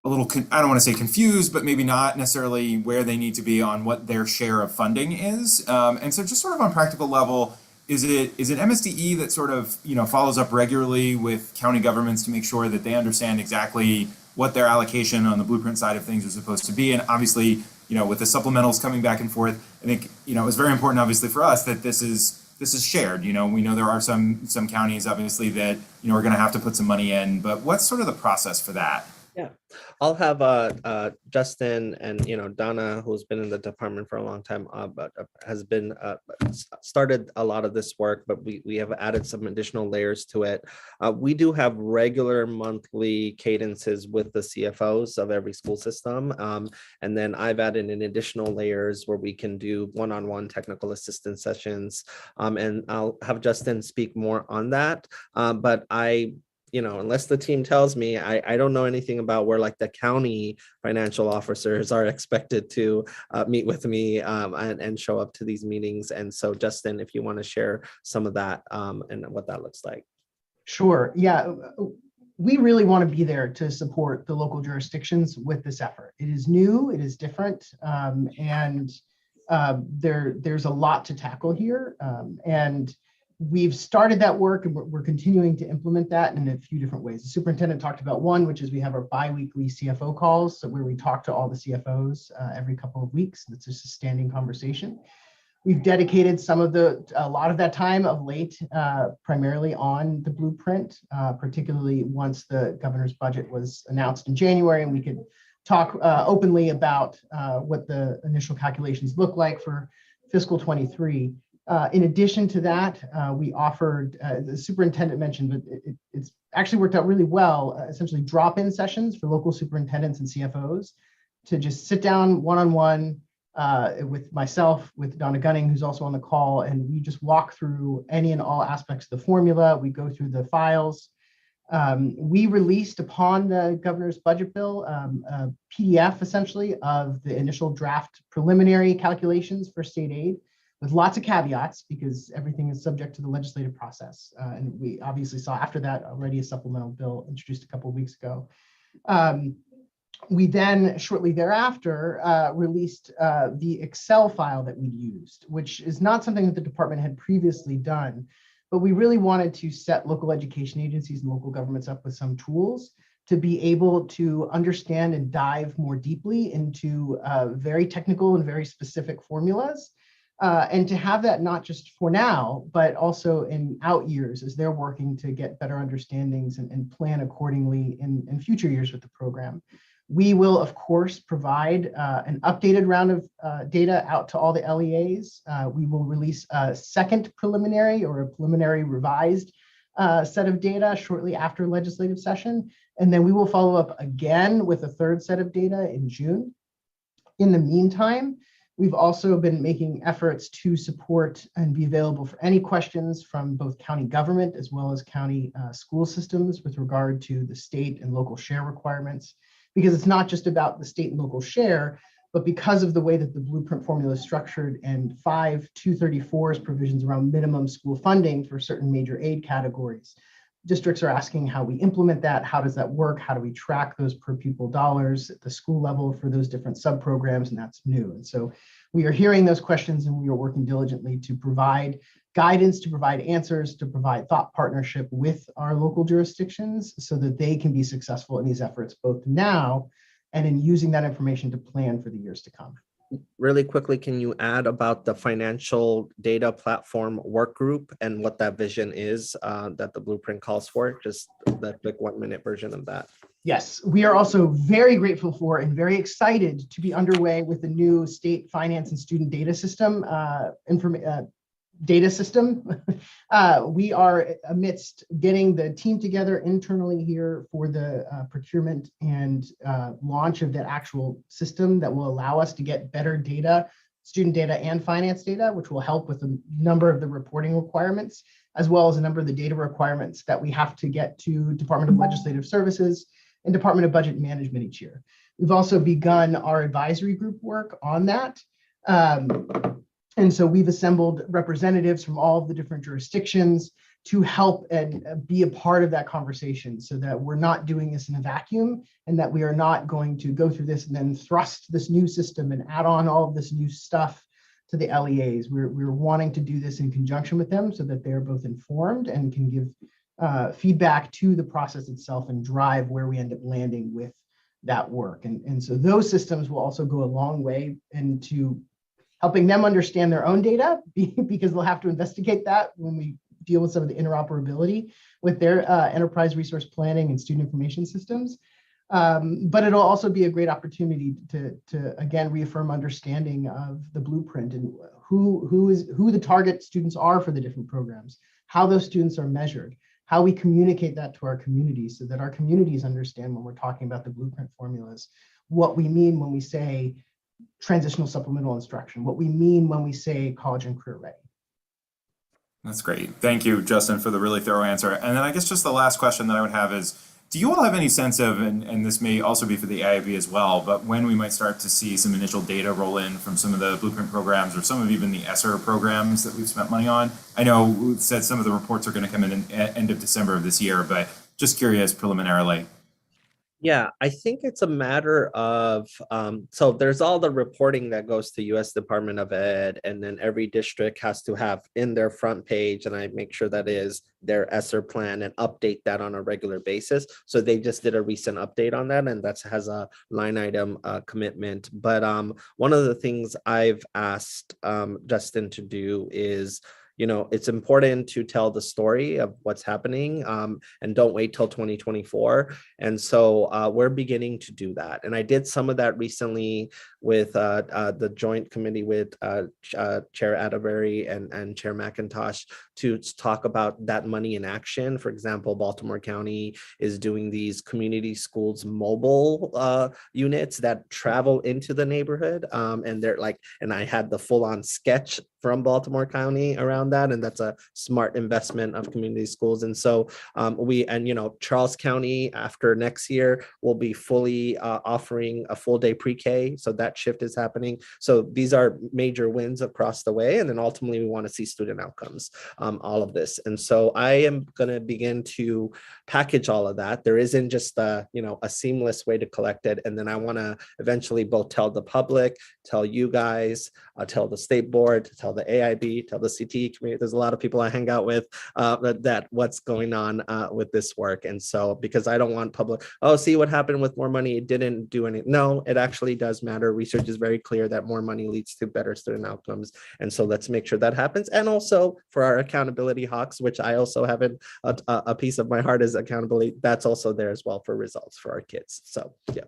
I don't want to say confused, but maybe not necessarily where they need to be on what their share of funding is. And so just sort of on practical level, is it MSDE that sort of, follows up regularly with county governments to make sure that they understand exactly what their allocation on the blueprint side of things are supposed to be? And obviously, with the supplementals coming back and forth, I think, it's very important, obviously, for us that this is shared. We know there are some counties, obviously, that, are going to have to put some money in, but what's sort of the process for that?
Yeah, I'll have Justin and Donna, who's been in the department for a long time, but has been started a lot of this work, but we have added some additional layers to it. We do have regular monthly cadences with the CFOs of every school system, and then I've added in additional layers where we can do one-on-one technical assistance sessions, and I'll have Justin speak more on that. But unless the team tells me, I don't know anything about where like the county financial officers are expected to meet with me and show up to these meetings. And so Justin, if you want to share some of that and what that looks like. Sure.
Yeah, we really want to be there to support the local jurisdictions with this effort. It is new, it is different, and there's a lot to tackle here. And we've started that work, and we're continuing to implement that in a few different ways. The superintendent talked about one, which is we have our bi-weekly CFO calls, where we talk to all the CFOs every couple of weeks. That's just a standing conversation. We've dedicated a lot of that time of late, primarily on the blueprint, particularly once the governor's budget was announced in January, and we could talk openly about what the initial calculations look like for fiscal 23. In addition to that, we offered, the superintendent mentioned, but it's actually worked out really well, essentially drop-in sessions for local superintendents and CFOs to just sit down one-on-one with myself, with Donna Gunning, who's also on the call, and we just walk through any and all aspects of the formula. We go through the files. We released upon the governor's budget bill a PDF, essentially, of the initial draft preliminary calculations for state aid, with lots of caveats, because everything is subject to the legislative process. And we obviously saw after that already a supplemental bill introduced a couple of weeks ago. We then, shortly thereafter, released the Excel file that we used, which is not something that the department had previously done, but we really wanted to set local education agencies and local governments up with some tools to be able to understand and dive more deeply into very technical and very specific formulas. And to have that not just for now, but also in out years as they're working to get better understandings and plan accordingly in future years with the program. We will, of course, provide an updated round of data out to all the LEAs. We will release a second preliminary or a preliminary revised set of data shortly after legislative session. And then we will follow up again with a third set of data in June. In the meantime, We've also been making efforts to support and be available for any questions from both county government as well as county school systems with regard to the state and local share requirements, because it's not just about the state and local share, but because of the way that the blueprint formula is structured and 5234's provisions around minimum school funding for certain major aid categories. Districts are asking how we implement that. How does that work? How do we track those per pupil dollars at the school level for those different sub-programs? And that's new. And so we are hearing those questions and we are working diligently to provide guidance, to provide answers, to provide thought partnership with our local jurisdictions so that they can be successful in these efforts, both now and in using that information to plan for the years to come.
Really quickly, can you add about the financial data platform work group and what that vision is that the blueprint calls for? Just the quick 1-minute version of that.
Yes, we are also very grateful for and very excited to be underway with the new state finance and student data system, we are amidst getting the team together internally here for the procurement and launch of that actual system that will allow us to get better data, student data and finance data, which will help with a number of the reporting requirements, as well as a number of the data requirements that we have to get to Department of Legislative Services and Department of Budget Management each year. We've also begun our advisory group work on that. And so we've assembled representatives from all of the different jurisdictions to help and be a part of that conversation so that we're not doing this in a vacuum and that we are not going to go through this and then thrust this new system and add on all of this new stuff to the LEAs. We're wanting to do this in conjunction with them so that they're both informed and can give feedback to the process itself and drive where we end up landing with that work. And so those systems will also go a long way into helping them understand their own data because they'll have to investigate that when we deal with some of the interoperability with their enterprise resource planning and student information systems. But it'll also be a great opportunity to again, reaffirm understanding of the blueprint and who the target students are for the different programs, how those students are measured, how we communicate that to our communities so that our communities understand when we're talking about the blueprint formulas, what we mean when we say transitional supplemental instruction, what we mean when we say college and career ready.
That's great. Thank you, Justin, for the really thorough answer. And then I guess just the last question that I would have is, do you all have any sense of, and this may also be for the AIB as well, but when we might start to see some initial data roll in from some of the blueprint programs or some of even the ESSER programs that we've spent money on? I know we've said some of the reports are going to come in at end of December of this year, but just curious preliminarily.
Yeah, I think it's a matter of, so there's all the reporting that goes to US Department of Ed, and then every district has to have in their front page, and I make sure that is their ESSER plan and update that on a regular basis. So they just did a recent update on that, and that has a line item commitment. But one of the things I've asked Justin to do is, it's important to tell the story of what's happening and don't wait till 2024. And so we're beginning to do that. And I did some of that recently with the joint committee with Chair Atterbury and Chair McIntosh to talk about that money in action. For example, Baltimore County is doing these community schools mobile units that travel into the neighborhood. And they're like, and I had the full-on sketch from Baltimore County around that, and that's a smart investment of community schools. And so Charles County after next year will be fully offering a full day pre-K, so that shift is happening. So these are major wins across the way, and then ultimately we want to see student outcomes, all of this. And so I am going to begin to package all of that. There isn't just a seamless way to collect it, and then I want to eventually both tell the public, tell you guys, tell the state board, tell the AIB, tell the CTE community. There's a lot of people I hang out with that what's going on with this work. And so, because I don't want public, see what happened with more money, it didn't do anything. No, it actually does matter. Research is very clear that more money leads to better student outcomes. And so let's make sure that happens. And also for our accountability hawks, which I also have a piece of my heart is accountability. That's also there as well for results for our kids. So, yeah.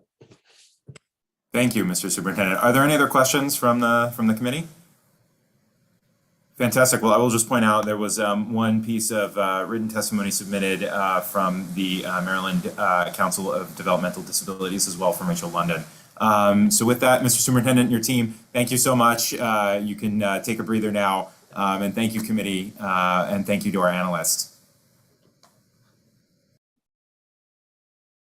Thank you, Mr. Superintendent. Are there any other questions from the committee? Fantastic. Well, I will just point out there was one piece of written testimony submitted from the Maryland Council of Developmental Disabilities as well from Rachel London. So with that, Mr. Superintendent and your team, thank you so much. You can take a breather now. And thank you, committee, and thank you to our analysts.